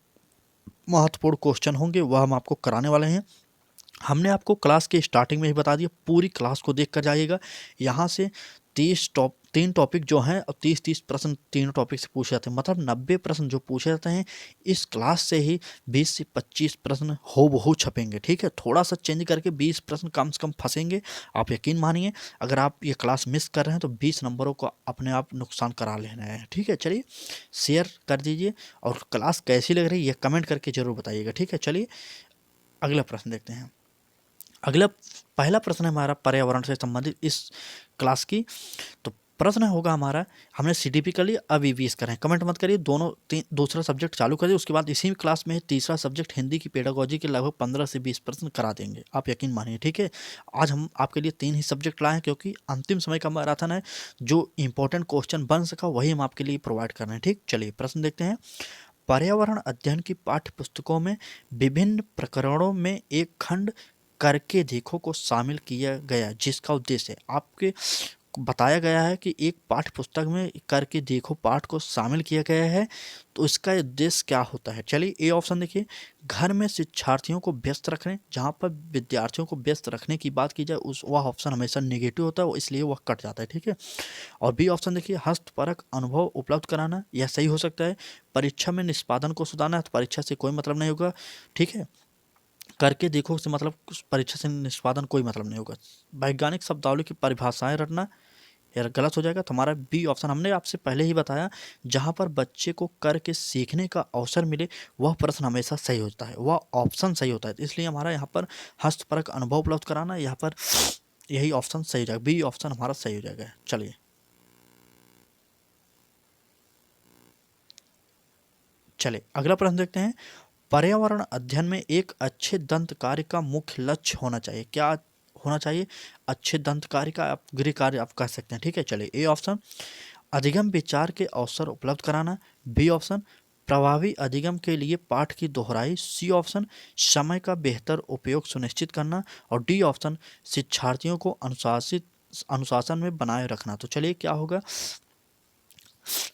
महत्वपूर्ण क्वेश्चन होंगे वह हम आपको कराने वाले हैं। हमने आपको क्लास के स्टार्टिंग में ही बता दिया, पूरी क्लास को देख कर जाइएगा। यहाँ से 3 टॉपिक जो हैं और 30 प्रश्न तीनों टॉपिक से पूछे जाते हैं, मतलब 90 प्रश्न जो पूछे जाते हैं इस क्लास से ही 20 से 25 प्रश्न हो छपेंगे। ठीक है, थोड़ा सा चेंज करके 20 प्रश्न कम से कम फंसेंगे। आप यकीन मानिए, अगर आप ये क्लास मिस कर रहे हैं तो 20 नंबरों को अपने आप नुकसान करा लेना है। ठीक है, चलिए शेयर कर दीजिए, और क्लास कैसी लग रही है ये कमेंट करके ज़रूर बताइएगा। ठीक है, चलिए अगला प्रश्न देखते हैं। अगला पहला प्रश्न है हमारा पर्यावरण से संबंधित इस क्लास की। तो प्रश्न होगा हमारा, हमने सीडीपी कर लिया, अब ईवीएस करें। कमेंट मत करिए, दूसरा सब्जेक्ट चालू करिए। उसके बाद इसी क्लास में तीसरा सब्जेक्ट हिंदी की पेडागोजी के लगभग 15 से 20 प्रश्न करा देंगे, आप यकीन मानिए। ठीक है, आज हम आपके लिए 3 ही सब्जेक्ट लाए हैं, क्योंकि अंतिम समय का मैराथन है। जो इंपॉर्टेंट क्वेश्चन बन सका वही हम आपके लिए प्रोवाइड कर रहे हैं। ठीक, चलिए प्रश्न देखते हैं। पर्यावरण अध्ययन की पाठ्य पुस्तकों में विभिन्न प्रकरणों में एक खंड करके देखो को शामिल किया गया, जिसका उद्देश्य है, आपके बताया गया है कि एक पाठ्य पुस्तक में करके देखो पाठ को शामिल किया गया है, तो इसका उद्देश्य क्या होता है। चलिए ए ऑप्शन देखिए, घर में शिक्षार्थियों को व्यस्त रखने। जहाँ पर विद्यार्थियों को व्यस्त रखने की बात की जाए उस वह ऑप्शन हमेशा नेगेटिव होता है, इसलिए वह कट जाता है। ठीक है, और बी ऑप्शन देखिए, हस्तपरक अनुभव उपलब्ध कराना। यह सही हो सकता है। परीक्षा में निष्पादन को सुधारना है, तो परीक्षा से कोई मतलब नहीं होगा। ठीक है, करके देखो से मतलब परीक्षा से निष्पादन कोई मतलब नहीं होगा। वैज्ञानिक शब्दावली की परिभाषाएं रटना यार गलत हो जाएगा। तुम्हारा बी ऑप्शन हमने आपसे पहले ही बताया, जहां पर बच्चे को करके सीखने का अवसर मिले वह प्रश्न हमेशा सही होता है, वह ऑप्शन सही होता है। इसलिए हमारा यहाँ पर हस्तपरक अनुभव उपलब्ध कराना, यहाँ पर यही ऑप्शन सही हो जाएगा, बी ऑप्शन हमारा सही हो जाएगा। चलिए चलिए अगला प्रश्न देखते हैं। पर्यावरण अध्ययन में एक अच्छे दंत कार्य का मुख्य लक्ष्य होना चाहिए, क्या होना चाहिए? अच्छे दंत कार्य का आप गृह कार्य आप कह सकते हैं, ठीक है। चलिए ए ऑप्शन अधिगम विचार के अवसर उपलब्ध कराना, बी ऑप्शन प्रभावी अधिगम के लिए पाठ की दोहराई, सी ऑप्शन समय का बेहतर उपयोग सुनिश्चित करना और डी ऑप्शन शिक्षार्थियों को अनुशासन में बनाए रखना। तो चलिए क्या होगा,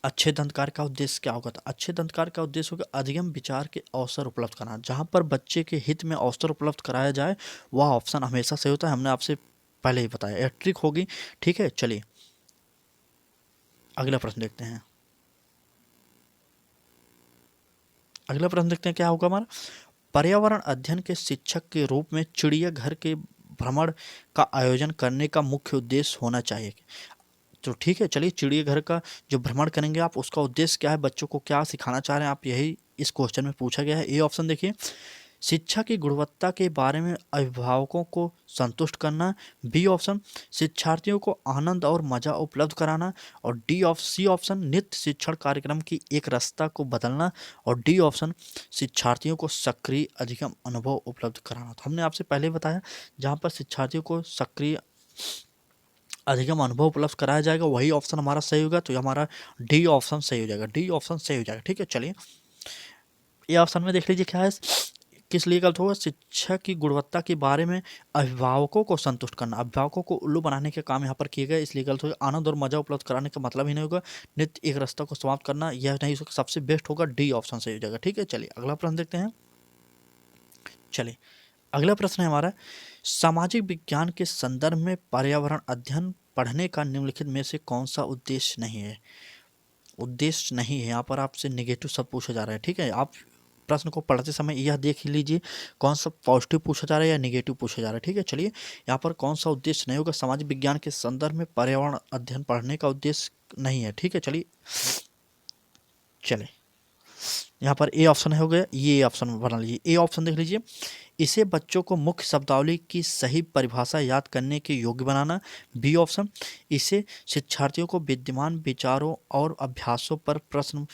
अच्छे दंतकार का उद्देश्य क्या होगा? तो अच्छे दंतकार का उद्देश्य होगा अधिगम विचार के अवसर उपलब्ध कराना, जहां पर बच्चे के हित में अवसर उपलब्ध कराया जाए वह ऑप्शन हमेशा सही होता है। हमने आपसे पहले ही बताया, यह ट्रिक होगी, ठीक है। चलिए अगला प्रश्न देखते हैं। अगला प्रश्न देखते हैं क्या होगा हमारा। पर्यावरण अध्ययन के शिक्षक के रूप में चिड़ियाघर के भ्रमण का आयोजन करने का मुख्य उद्देश्य होना चाहिए। तो ठीक है, चलिए चिड़ियाघर का जो भ्रमण करेंगे आप, उसका उद्देश्य क्या है, बच्चों को क्या सिखाना चाह रहे हैं आप, यही इस क्वेश्चन में पूछा गया है। ए ऑप्शन देखिए, शिक्षा की गुणवत्ता के बारे में अभिभावकों को संतुष्ट करना, बी ऑप्शन शिक्षार्थियों को आनंद और मजा उपलब्ध कराना और सी ऑप्शन नित्य शिक्षण कार्यक्रम की एक रास्ता को बदलना और डी ऑप्शन शिक्षार्थियों को सक्रिय अधिगम अनुभव उपलब्ध कराना। तो हमने आपसे पहले बताया, जहाँ पर शिक्षार्थियों को सक्रिय अधिगम अनुभव उपलब्ध कराया जाएगा वही ऑप्शन हमारा सही होगा। तो ये हमारा डी ऑप्शन सही हो जाएगा, डी ऑप्शन सही हो जाएगा, ठीक है। चलिए ये ऑप्शन में देख लीजिए क्या है, किस लिए गलत होगा। शिक्षा की गुणवत्ता के बारे में अभिभावकों को संतुष्ट करना, अभिभावकों को उल्लू बनाने के काम यहाँ पर किए गए, इसलिए गलत होगा। आनंद और मजा उपलब्ध कराने का मतलब ही नहीं होगा। नित्य एक रास्ता को समाप्त करना, यह नहीं होगा, सबसे बेस्ट होगा डी ऑप्शन सही हो जाएगा, ठीक है। चलिए अगला प्रश्न देखते हैं। चलिए अगला प्रश्न है हमारा, सामाजिक विज्ञान के संदर्भ में पर्यावरण अध्ययन पढ़ने का निम्नलिखित में से कौन सा उद्देश्य नहीं है? उद्देश्य नहीं है, यहाँ पर आपसे नेगेटिव सब पूछा जा रहा है, ठीक है। आप प्रश्न को पढ़ते समय यह देख लीजिए कौन सा पॉजिटिव पूछा जा रहा है या नेगेटिव पूछा जा रहा है, ठीक है। चलिए यहाँ पर कौन सा उद्देश्य नहीं होगा, सामाजिक विज्ञान के संदर्भ में पर्यावरण अध्ययन पढ़ने का उद्देश्य नहीं है, ठीक है। चलिए चले यहाँ पर ए ऑप्शन हो गया, ये ऑप्शन बना लीजिए। ए ऑप्शन देख लीजिए, इसे बच्चों को मुख्य शब्दावली की सही परिभाषा याद करने के योग्य बनाना, बी ऑप्शन इसे शिक्षार्थियों को विद्यमान विचारों और अभ्यासों पर प्रश्न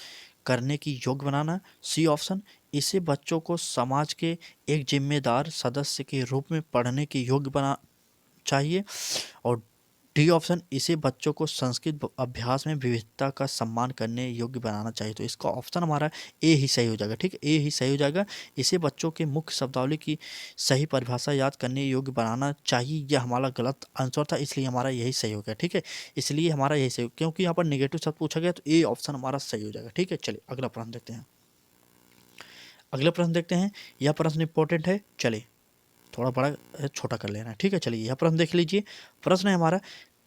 करने की योग्य बनाना, सी ऑप्शन इसे बच्चों को समाज के एक जिम्मेदार सदस्य के रूप में पढ़ने के योग्य बना चाहिए और डी ऑप्शन इसे बच्चों को संस्कृत अभ्यास में विविधता का सम्मान करने योग्य बनाना चाहिए। तो इसका ऑप्शन हमारा ए ही सही हो जाएगा, ठीक है, ए ही सही हो जाएगा। इसे बच्चों के मुख्य शब्दावली की सही परिभाषा याद करने योग्य बनाना चाहिए, यह हमारा गलत आंसर था, इसलिए हमारा यही सही हो गया, ठीक है। इसलिए हमारा यही सही, क्योंकि यहाँ पर नेगेटिव शब्द पूछा गया तो ए ऑप्शन हमारा सही हो जाएगा, ठीक है। चलिए अगला प्रश्न देखते हैं। अगला प्रश्न देखते हैं, यह प्रश्न इंपॉर्टेंट है, चलिए थोड़ा बड़ा छोटा कर लेना है, ठीक है। चलिए यह प्रश्न देख लीजिए। प्रश्न है हमारा,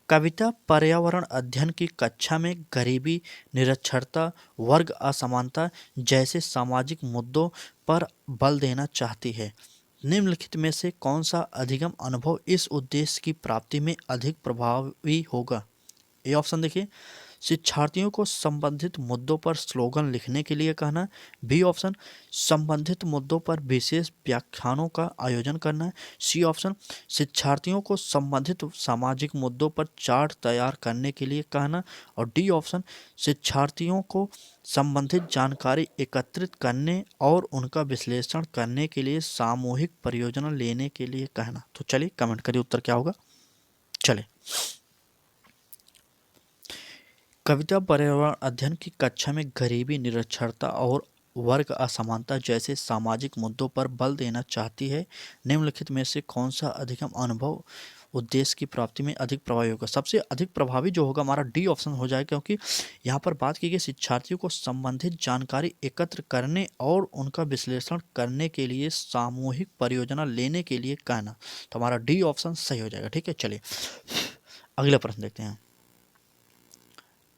कविता पर्यावरण अध्ययन की कक्षा में गरीबी, निरक्षरता, वर्ग असमानता जैसे सामाजिक मुद्दों पर बल देना चाहती है। निम्नलिखित में से कौन सा अधिगम अनुभव इस उद्देश्य की प्राप्ति में अधिक प्रभावी होगा? ये ऑप्शन देखिए, शिक्षार्थियों को संबंधित मुद्दों पर स्लोगन लिखने के लिए कहना, बी ऑप्शन संबंधित मुद्दों पर विशेष व्याख्यानों का आयोजन करना, सी ऑप्शन शिक्षार्थियों को संबंधित सामाजिक मुद्दों पर चार्ट तैयार करने के लिए कहना और डी ऑप्शन शिक्षार्थियों को संबंधित जानकारी एकत्रित करने और उनका विश्लेषण करने के लिए सामूहिक परियोजना लेने के लिए कहना। तो चलिए कमेंट करिए उत्तर क्या होगा। चले कविता पर्यावरण अध्ययन की कक्षा में गरीबी, निरक्षरता और वर्ग असमानता जैसे सामाजिक मुद्दों पर बल देना चाहती है। निम्नलिखित में से कौन सा अधिगम अनुभव उद्देश्य की प्राप्ति में अधिक प्रभावी होगा? सबसे अधिक प्रभावी जो होगा हमारा डी ऑप्शन हो जाएगा, क्योंकि यहाँ पर बात की गई शिक्षार्थियों को संबंधित जानकारी एकत्र करने और उनका विश्लेषण करने के लिए सामूहिक परियोजना लेने के लिए कहना। तो हमारा डी ऑप्शन सही हो जाएगा, ठीक है। चलिए अगला प्रश्न देखते हैं।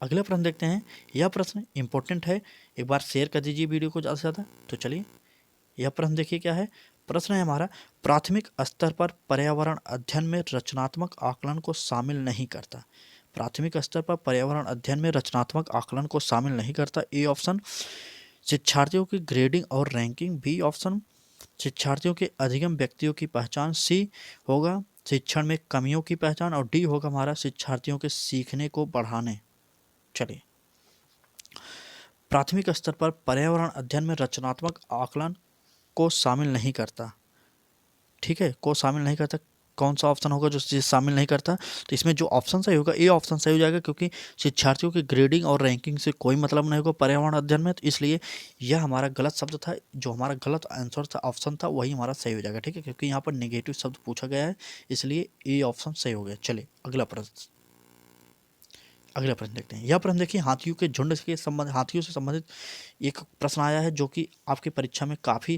अगला प्रश्न देखते हैं, यह प्रश्न इंपॉर्टेंट है, एक बार शेयर कर दीजिए वीडियो को ज़्यादा से ज़्यादा। तो चलिए यह प्रश्न देखिए क्या है। प्रश्न है हमारा, प्राथमिक स्तर पर पर्यावरण अध्ययन में रचनात्मक आकलन को शामिल नहीं करता। प्राथमिक स्तर पर पर्यावरण अध्ययन में रचनात्मक आकलन को शामिल नहीं करता। ए ऑप्शन शिक्षार्थियों की ग्रेडिंग और रैंकिंग, बी ऑप्शन शिक्षार्थियों के अधिगम व्यक्तियों की पहचान, सी होगा शिक्षण में कमियों की पहचान, और डी होगा हमारा शिक्षार्थियों के सीखने को बढ़ाने। चलिए, प्राथमिक स्तर पर पर्यावरण अध्ययन में रचनात्मक आकलन को शामिल नहीं करता, ठीक है, को शामिल नहीं करता। कौन सा ऑप्शन होगा जो शामिल नहीं करता? तो इसमें जो ऑप्शन सही होगा, ए ऑप्शन सही हो जाएगा, क्योंकि शिक्षार्थियों की ग्रेडिंग और रैंकिंग से कोई मतलब नहीं होगा पर्यावरण अध्ययन में, तो इसलिए यह हमारा गलत शब्द था। जो हमारा गलत आंसर था, ऑप्शन था, वही हमारा सही हो जाएगा, ठीक है, क्योंकि यहाँ पर नेगेटिव शब्द पूछा गया है, इसलिए ए ऑप्शन सही हो गया। चलिए अगला प्रश्न देखते हैं। यह प्रश्न देखिए, हाथियों के झुंड के संबंध, हाथियों से संबंधित एक प्रश्न आया है जो कि आपकी परीक्षा में काफ़ी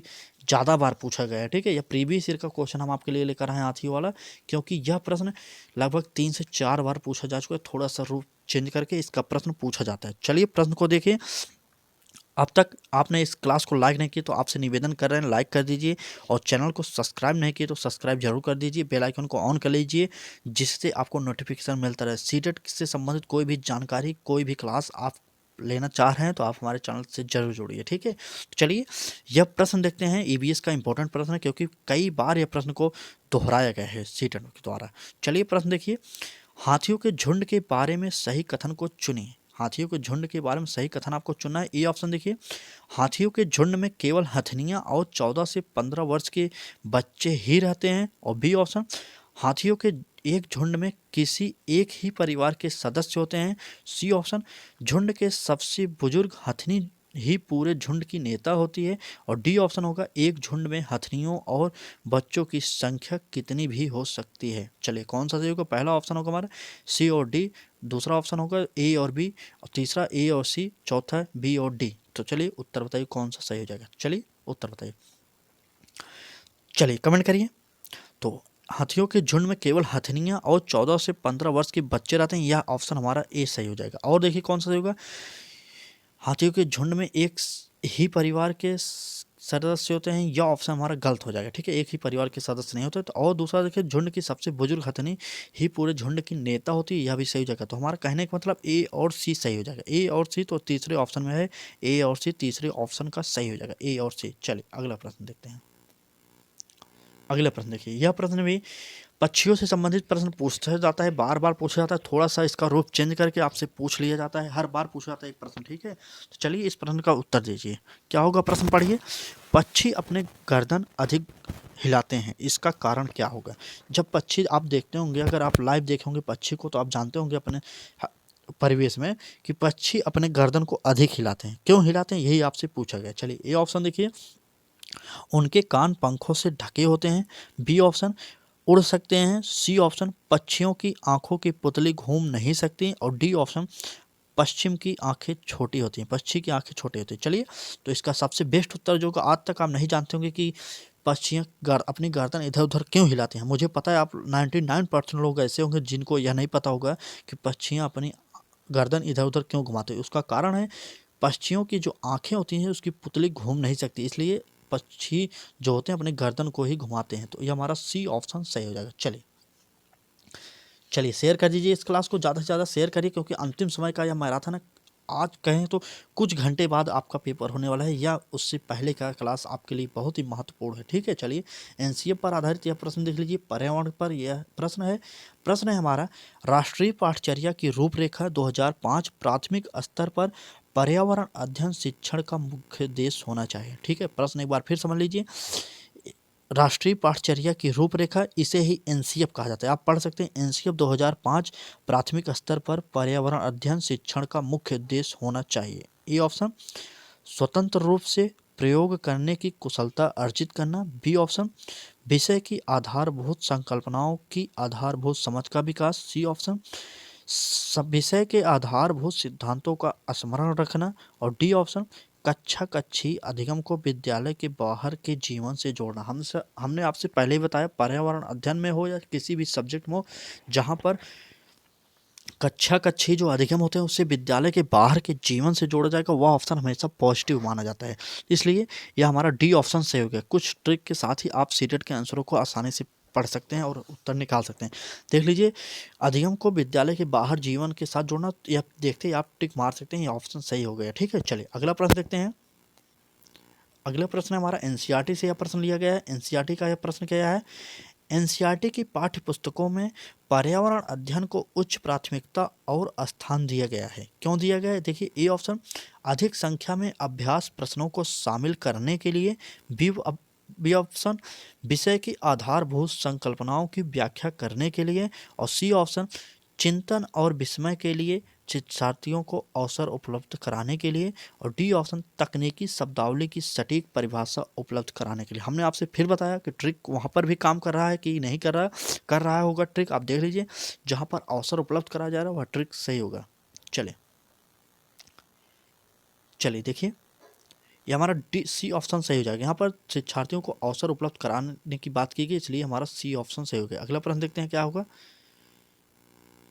ज़्यादा बार पूछा गया है, ठीक है। यह प्रीवियस ईयर का क्वेश्चन हम आपके लिए लेकर आए हैं हाथियों वाला, क्योंकि यह प्रश्न लगभग 3 से 4 बार पूछा जा चुका है। थोड़ा सा रूप चेंज करके इसका प्रश्न पूछा जाता है। चलिए प्रश्न को देखिए। अब तक आपने इस क्लास को लाइक नहीं किया तो आपसे निवेदन कर रहे हैं, लाइक कर दीजिए, और चैनल को सब्सक्राइब नहीं किए तो सब्सक्राइब जरूर कर दीजिए, बेल आइकन को ऑन कर लीजिए, जिससे आपको नोटिफिकेशन मिलता रहे। सीटेट से संबंधित कोई भी जानकारी, कोई भी क्लास आप लेना चाह रहे हैं तो आप हमारे चैनल से जरूर जुड़िए, ठीक है। तो चलिए यह प्रश्न देखते हैं। ईवीएस का इंपॉर्टेंट प्रश्न है, क्योंकि कई बार यह प्रश्न को दोहराया गया है सीटेट के द्वारा। चलिए प्रश्न देखिए, हाथियों के झुंड के बारे में सही कथन को चुनिए। हाथियों के झुंड के बारे में सही कथन आपको चुनना है। ए ऑप्शन देखिए, हाथियों के झुंड में केवल हथनियां और 14 से 15 वर्ष के बच्चे ही रहते हैं, और बी ऑप्शन हाथियों के एक झुंड में किसी एक ही परिवार के सदस्य होते हैं, सी ऑप्शन झुंड के सबसे बुजुर्ग हथनी ही पूरे झुंड की नेता होती है, और डी ऑप्शन होगा एक झुंड में हथनियों और बच्चों की संख्या कितनी भी हो सकती है। चलिए कौन सा सही होगा? पहला ऑप्शन होगा हमारा सी और डी, दूसरा ऑप्शन होगा ए और बी, और तीसरा ए और सी, चौथा बी और डी। तो चलिए उत्तर बताइए कौन सा सही हो जाएगा। चलिए उत्तर बताइए, चलिए कमेंट करिए। तो हाथियों के झुंड में केवल हथनियां और 14 से 15 वर्ष के बच्चे रहते हैं, यह ऑप्शन हमारा ए सही हो जाएगा। और देखिए कौन सा सही होगा, हाथियों के झुंड में एक ही परिवार के सदस्य होते हैं, यह ऑप्शन हमारा गलत हो जाएगा, ठीक है, एक ही परिवार के सदस्य नहीं होते। तो और दूसरा देखिए, झुंड की सबसे बुजुर्ग हथनी ही पूरे झुंड की नेता होती है, यह भी सही हो जाएगा। तो हमारा कहने का मतलब ए और सी सही हो जाएगा। ए और सी तो तीसरे ऑप्शन में है, ए और सी तीसरे ऑप्शन का सही हो जाएगा, ए और सी। चलिए अगला प्रश्न देखते हैं। अगला प्रश्न देखिए, यह प्रश्न भी पक्षियों से संबंधित प्रश्न पूछा जाता है, बार बार पूछा जाता है, थोड़ा सा इसका रूप चेंज करके आपसे पूछ लिया जाता है, हर बार पूछा जाता है एक प्रश्न, ठीक है। तो चलिए इस प्रश्न का उत्तर दीजिए। क्या होगा? प्रश्न पढ़िए। पक्षी अपने गर्दन अधिक हिलाते हैं, इसका कारण क्या होगा? जब पक्षी आप देखते होंगे, अगर आप लाइव देखे होंगे पक्षी को, तो आप जानते होंगे अपने परिवेश में कि पक्षी अपने गर्दन को अधिक हिलाते हैं। क्यों हिलाते हैं, यही आपसे पूछा गया। चलिए ए ऑप्शन देखिए, उनके कान पंखों से ढके होते हैं, बी ऑप्शन उड़ सकते हैं, सी ऑप्शन पक्षियों की आंखों की पुतली घूम नहीं सकती, और डी ऑप्शन पश्चिम की आंखें छोटी होती हैं, पक्षी की आंखें छोटी होती हैं। चलिए तो इसका सबसे बेस्ट उत्तर जो होगा, आज तक आप नहीं जानते होंगे कि पक्षियाँ अपनी गर्दन इधर उधर क्यों हिलाते हैं। मुझे पता है आप 99% लोग ऐसे होंगे जिनको यह नहीं पता होगा कि पक्षियाँ अपनी गर्दन इधर उधर क्यों घुमाते हैं। उसका कारण है, पक्षियों की जो आंखें होती हैं उसकी पुतली घूम नहीं सकती, इसलिए पक्षी जो होते हैं अपने गर्दन को ही घुमाते हैं। तो ये हमारा सी ऑप्शन सही हो जाएगा। चलिए शेयर कर दीजिए इस क्लास को, ज़्यादा से ज़्यादा शेयर करिए, क्योंकि अंतिम समय का यह मैराथन है। आज कहें तो कुछ घंटे बाद आपका पेपर होने वाला है, या उससे पहले का क्लास आपके लिए बहुत ही महत्वपूर्ण है, ठीक है। चलिए एनसीएफ पर आधारित यह प्रश्न देख लीजिए। पर्यावरण पर यह प्रश्न है हमारा, राष्ट्रीय पाठचर्या की रूपरेखा 2005 प्राथमिक स्तर पर पर्यावरण अध्ययन शिक्षण का मुख्य उद्देश्य होना चाहिए, ठीक है। प्रश्न एक बार फिर समझ लीजिए। राष्ट्रीय पाठचर्या की रूपरेखा, इसे ही एनसीएफ कहा जाता है। आप पढ़ सकते हैं एनसीएफ 2005 प्राथमिक स्तर पर पर्यावरण अध्ययन शिक्षण का मुख्य उद्देश्य होना चाहिए। ए ऑप्शन स्वतंत्र रूप से प्रयोग करने की कुशलता अर्जित करना, बी ऑप्शन विषय की आधारभूत संकल्पनाओं की आधारभूत समझ का विकास, सी ऑप्शन विषय के आधारभूत सिद्धांतों का स्मरण रखना, और डी ऑप्शन कक्षा कक्षी अधिगम को विद्यालय के बाहर के जीवन से जोड़ना। हमने आपसे पहले ही बताया, पर्यावरण अध्ययन में हो या किसी भी सब्जेक्ट में हो, जहाँ पर कक्षा कक्षी जो अधिगम होते हैं उससे विद्यालय के बाहर के जीवन से जोड़ा जाएगा, वह ऑप्शन हमेशा पॉजिटिव माना जाता है। इसलिए यह हमारा डी ऑप्शन सही हो गया। कुछ ट्रिक के साथ ही आप सीटेट के आंसरों को आसानी से पढ़ सकते हैं और उत्तर निकाल सकते हैं। देख लीजिए, अधिगम को विद्यालय के बाहर जीवन के साथ जोड़ना, यह देखते ही आप टिक मार सकते हैं, ये ऑप्शन सही हो गया। ठीक है, चलिए अगला प्रश्न देखते हैं। अगला प्रश्न हमारा एनसीईआरटी से यह प्रश्न लिया गया है। एनसीईआरटी का यह प्रश्न क्या है? एनसीईआरटी की पाठ्य पुस्तकों में पर्यावरण अध्ययन को उच्च प्राथमिकता और स्थान दिया गया है। क्यों दिया गया है? देखिए, ए ऑप्शन अधिक संख्या में अभ्यास प्रश्नों को शामिल करने के लिए, बी ऑप्शन विषय की आधारभूत संकल्पनाओं की व्याख्या करने के लिए, और सी ऑप्शन चिंतन और विस्मय के लिए शिक्षार्थियों को अवसर उपलब्ध कराने के लिए, और डी ऑप्शन तकनीकी शब्दावली की सटीक परिभाषा उपलब्ध कराने के लिए। हमने आपसे फिर बताया कि ट्रिक वहाँ पर भी काम कर रहा है कि नहीं कर रहा होगा ट्रिक। आप देख लीजिए, जहाँ पर अवसर उपलब्ध कराया जा रहा है वह ट्रिक सही होगा। चलिए देखिए, ये हमारा डी सी ऑप्शन सही हो जाएगा। यहाँ पर शिक्षार्थियों को अवसर उपलब्ध कराने की बात की गई, इसलिए हमारा सी ऑप्शन सही हो गया। अगला प्रश्न देखते हैं क्या होगा।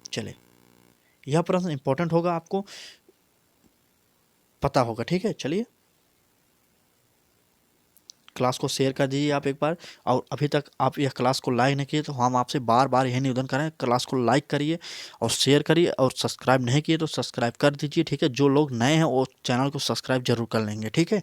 चले, यह प्रश्न इंपॉर्टेंट होगा, आपको पता होगा। ठीक है, चलिए क्लास को शेयर कर दीजिए आप एक बार, और अभी तक आप यह क्लास को लाइक नहीं किए तो हम आपसे बार बार यही निवेदन करें, क्लास को लाइक करिए और शेयर करिए, और सब्सक्राइब नहीं किए तो सब्सक्राइब कर दीजिए। ठीक है, जो लोग नए हैं वो चैनल को सब्सक्राइब जरूर कर लेंगे। ठीक है,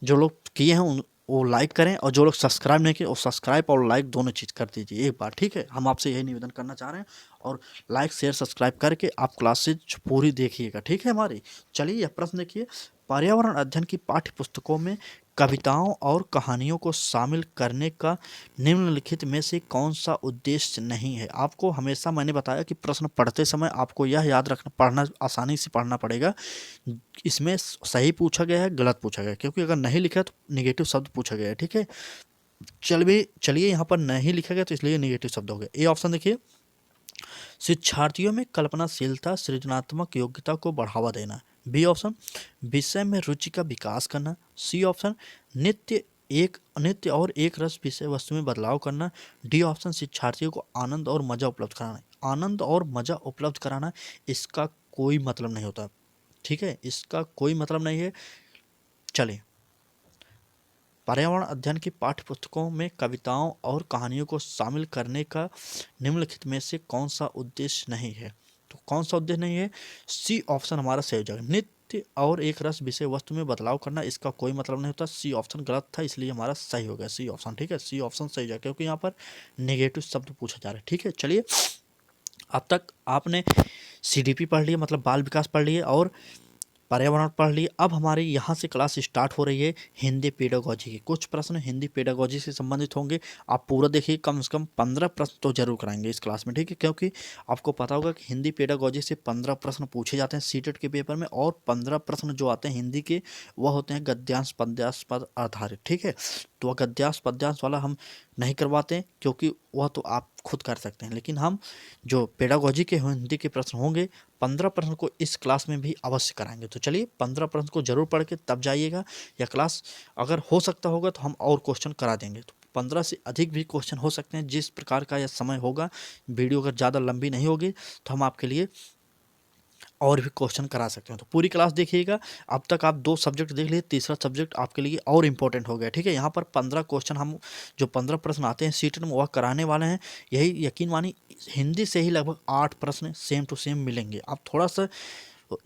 जो लोग किए हैं वो लाइक करें, और जो लोग सब्सक्राइब नहीं किए वो सब्सक्राइब और लाइक दोनों चीज़ कर दीजिए एक बार। ठीक है, हम आपसे यही निवेदन करना चाह रहे हैं, और लाइक शेयर सब्सक्राइब करके आप क्लासेज पूरी देखिएगा। ठीक है हमारी। चलिए, यह प्रश्न देखिए, पर्यावरण अध्ययन की पाठ्य पुस्तकों में कविताओं और कहानियों को शामिल करने का निम्नलिखित में से कौन सा उद्देश्य नहीं है? आपको हमेशा मैंने बताया कि प्रश्न पढ़ते समय आपको यह याद रखना, पढ़ना आसानी से पढ़ना पड़ेगा, इसमें सही पूछा गया है गलत पूछा गया है, क्योंकि अगर नहीं लिखा तो नेगेटिव शब्द पूछा गया है। ठीक है, चलिए यहाँ पर नहीं लिखा गया तो इसलिए नेगेटिव शब्द हो गया। ए ऑप्शन देखिए, शिक्षार्थियों में कल्पनाशीलता सृजनात्मक योग्यता को बढ़ावा देना। बी ऑप्शन विषय में रुचि का विकास करना। सी ऑप्शन नित्य और एक रस विषय वस्तु में बदलाव करना। डी ऑप्शन शिक्षार्थियों को आनंद और मजा उपलब्ध कराना। आनंद और मजा उपलब्ध कराना, इसका कोई मतलब नहीं होता। ठीक है, इसका कोई मतलब नहीं है। चलिए, पर्यावरण अध्ययन की पाठ्य पुस्तकों में कविताओं और कहानियों को शामिल करने का निम्नलिखित में से कौन सा उद्देश्य नहीं है? तो कौन सा उद्देश्य नहीं है? सी ऑप्शन हमारा सही हो जाएगा। नित्य और एक रस विषय वस्तु में बदलाव करना, इसका कोई मतलब नहीं होता। सी ऑप्शन गलत था, इसलिए हमारा सही हो गया सी ऑप्शन। ठीक है, सी ऑप्शन सही हो जाएगा, क्योंकि यहाँ पर नेगेटिव शब्द पूछा जा रहा है। ठीक है, चलिए अब तक आपने सीडीपी पढ़ लिया, मतलब बाल विकास पढ़ लिए, और पर्यावरण पढ़ लिए। अब हमारी यहाँ से क्लास स्टार्ट हो रही है हिंदी पेडागोजी की। कुछ प्रश्न हिंदी पेडागोजी से संबंधित होंगे, आप पूरा देखिए। कम से कम 15 प्रश्न तो जरूर कराएंगे इस क्लास में। ठीक है, क्योंकि आपको पता होगा कि हिंदी पेडागोजी से 15 प्रश्न पूछे जाते हैं सीटेट के पेपर में, और 15 प्रश्न जो आते हैं हिंदी के वह होते हैं गद्यांश पद्यांश पर आधारित। ठीक है, तो वह गद्यांश पद्यांश वाला हम नहीं करवाते हैं, क्योंकि वह तो आप खुद कर सकते हैं, लेकिन हम जो पेडागोजी के हिंदी के प्रश्न होंगे 15 प्रश्न को इस क्लास में भी अवश्य कराएंगे। तो चलिए 15 प्रश्न को जरूर पढ़ के तब जाइएगा। यह क्लास अगर हो सकता होगा तो हम और क्वेश्चन करा देंगे, तो 15 से अधिक भी क्वेश्चन हो सकते हैं। जिस प्रकार का यह समय होगा, वीडियो अगर ज़्यादा लंबी नहीं होगी तो हम आपके लिए और भी क्वेश्चन करा सकते हैं। तो पूरी क्लास देखिएगा। अब तक आप 2 सब्जेक्ट देख लिए, तीसरा सब्जेक्ट आपके लिए और इम्पोर्टेंट हो गया। ठीक है, यहाँ पर 15 क्वेश्चन, हम जो 15 प्रश्न आते हैं सीटेट में वह कराने वाले हैं। यही यकीन मानी, हिंदी से ही लगभग 8 प्रश्न सेम टू सेम मिलेंगे। आप थोड़ा सा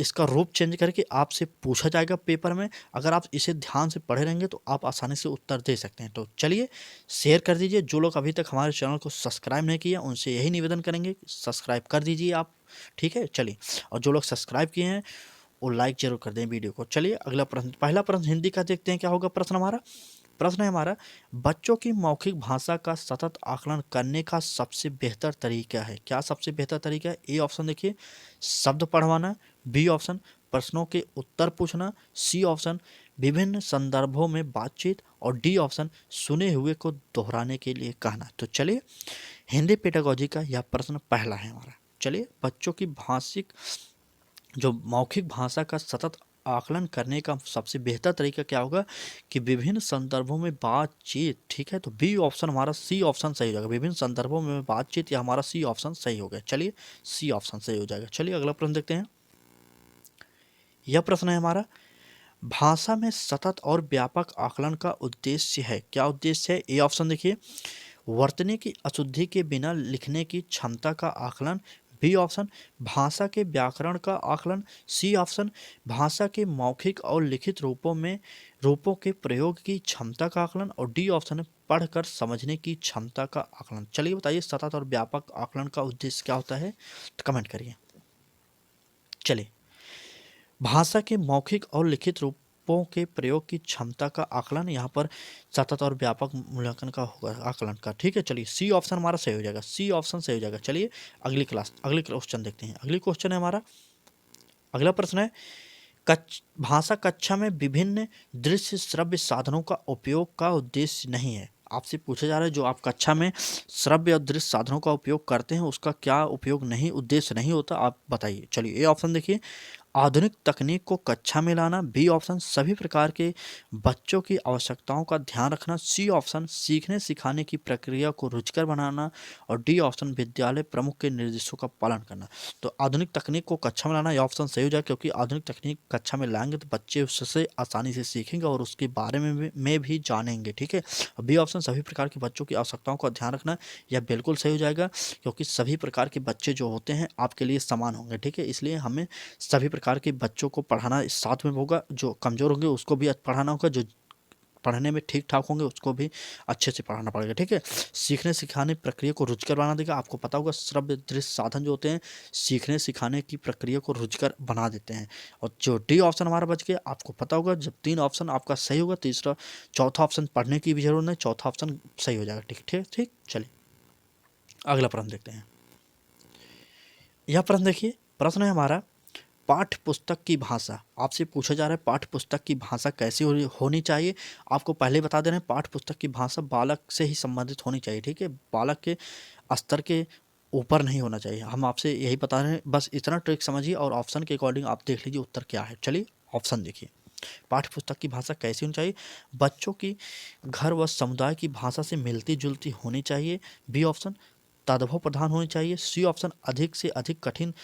इसका रूप चेंज करके आपसे पूछा जाएगा पेपर में। अगर आप इसे ध्यान से पढ़े रहेंगे तो आप आसानी से उत्तर दे सकते हैं। तो चलिए शेयर कर दीजिए। जो लोग अभी तक हमारे चैनल को सब्सक्राइब नहीं किया उनसे यही निवेदन करेंगे, सब्सक्राइब कर दीजिए आप। ठीक है, चलिए, और जो लोग सब्सक्राइब किए हैं वो लाइक जरूर कर दें वीडियो को। चलिए अगला प्रश्न, पहला प्रश्न हिंदी का देखते हैं क्या होगा। प्रश्न है हमारा, बच्चों की मौखिक भाषा का सतत आकलन करने का सबसे बेहतर तरीका है। क्या सबसे बेहतर तरीका है? ए ऑप्शन देखिए, शब्द पढ़वाना। बी ऑप्शन प्रश्नों के उत्तर पूछना। सी ऑप्शन विभिन्न संदर्भों में बातचीत। और डी ऑप्शन सुने हुए को दोहराने के लिए कहना। तो चलिए, हिंदी पेडागोजी का यह प्रश्न पहला है हमारा। चलिए, बच्चों की जो मौखिक भाषा का सतत आकलन करने का सबसे बेहतर तरीका क्या होगा कि विभिन्न संदर्भों में बातचीत। ठीक है, तो बी ऑप्शन हमारा, सी ऑप्शन सही हो जाएगा। विभिन्न संदर्भों में बातचीत, या हमारा सी ऑप्शन सही हो गया। चलिए सी ऑप्शन सही हो जाएगा। चलिए अगला प्रश्न देखते हैं। यह प्रश्न है हमारा, भाषा में सतत और व्यापक आकलन का उद्देश्य है। क्या उद्देश्य है? ए ऑप्शन देखिए, वर्तनी की अशुद्धि के बिना लिखने की क्षमता का आकलन। बी ऑप्शन, भाषा के व्याकरण का आकलन। सी ऑप्शन, भाषा के मौखिक और लिखित रूपों के प्रयोग की क्षमता का आकलन। और डी ऑप्शन है, पढ़कर समझने की क्षमता का आकलन। चलिए बताइए, सतत और व्यापक आकलन का उद्देश्य क्या होता है, तो कमेंट करिए। चलिए, भाषा के मौखिक और लिखित रूपों के प्रयोग की क्षमता का आकलन, यहाँ पर सतत और व्यापक मूल्यांकन का होगा आकलन का। ठीक है, चलिए सी ऑप्शन हमारा सही हो जाएगा। सी ऑप्शन सही हो जाएगा। चलिए अगली क्वेश्चन देखते हैं। अगली क्वेश्चन है हमारा, अगला प्रश्न है, भाषा कक्षा में विभिन्न दृश्य श्रव्य साधनों का उपयोग का उद्देश्य नहीं है। आपसे पूछा जा रहा है, जो आप कक्षा में श्रव्य और दृश्य साधनों का उपयोग करते हैं उसका क्या उपयोग नहीं, उद्देश्य नहीं होता, आप बताइए। चलिए ए ऑप्शन देखिए, आधुनिक तकनीक को कक्षा में लाना। बी ऑप्शन, सभी प्रकार के बच्चों की आवश्यकताओं का ध्यान रखना। सी ऑप्शन, सीखने सिखाने की प्रक्रिया को रुचिकर बनाना। और डी ऑप्शन, विद्यालय प्रमुख के निर्देशों का पालन करना। तो आधुनिक तकनीक को कक्षा में लाना, यह ऑप्शन सही हो जाए, क्योंकि आधुनिक तकनीक कक्षा में लाएंगे तो बच्चे उससे आसानी से सीखेंगे और उसके बारे में भी जानेंगे। ठीक है, बी ऑप्शन, सभी प्रकार के बच्चों की आवश्यकताओं का ध्यान रखना, यह बिल्कुल सही हो जाएगा, क्योंकि सभी प्रकार के बच्चे जो होते हैं आपके लिए समान होंगे। ठीक है, इसलिए हमें सभी प्रकार के बच्चों को पढ़ाना साथ में होगा। जो कमज़ोर होंगे उसको भी पढ़ाना होगा, जो पढ़ने में ठीक ठाक होंगे उसको भी अच्छे से पढ़ाना पड़ेगा। ठीक है, सीखने सिखाने प्रक्रिया को रुचिकर बना देगा। आपको पता होगा श्रव्य दृश्य साधन जो होते हैं सीखने सिखाने की प्रक्रिया को रुचिकर बना देते हैं। और जो डी ऑप्शन हमारा बच गया, आपको पता होगा जब 3 ऑप्शन आपका सही होगा, चौथा ऑप्शन पढ़ने की भी जरूरत नहीं, चौथा ऑप्शन सही हो जाएगा। ठीक ठीक ठीक। चलिए अगला प्रश्न देखते हैं। यह प्रश्न देखिए, प्रश्न है हमारा, पाठ्य पुस्तक की भाषा। आपसे पूछा जा रहा है पाठ्य पुस्तक की भाषा कैसी होनी चाहिए। आपको पहले बता दे रहे हैं, पाठ्य पुस्तक की भाषा बालक से ही संबंधित होनी चाहिए। ठीक है, बालक के स्तर के ऊपर नहीं होना चाहिए। हम आपसे यही बता रहे हैं, बस इतना ट्रिक समझिए और ऑप्शन के अकॉर्डिंग आप देख लीजिए उत्तर क्या है। चलिए ऑप्शन देखिए, पाठ्य पुस्तक की भाषा कैसी होनी चाहिए, बच्चों की घर व समुदाय की भाषा से मिलती जुलती होनी चाहिए। बी ऑप्शन, तद्भव प्रधान होनी चाहिए। सी ऑप्शन, अधिक से अधिक कठिन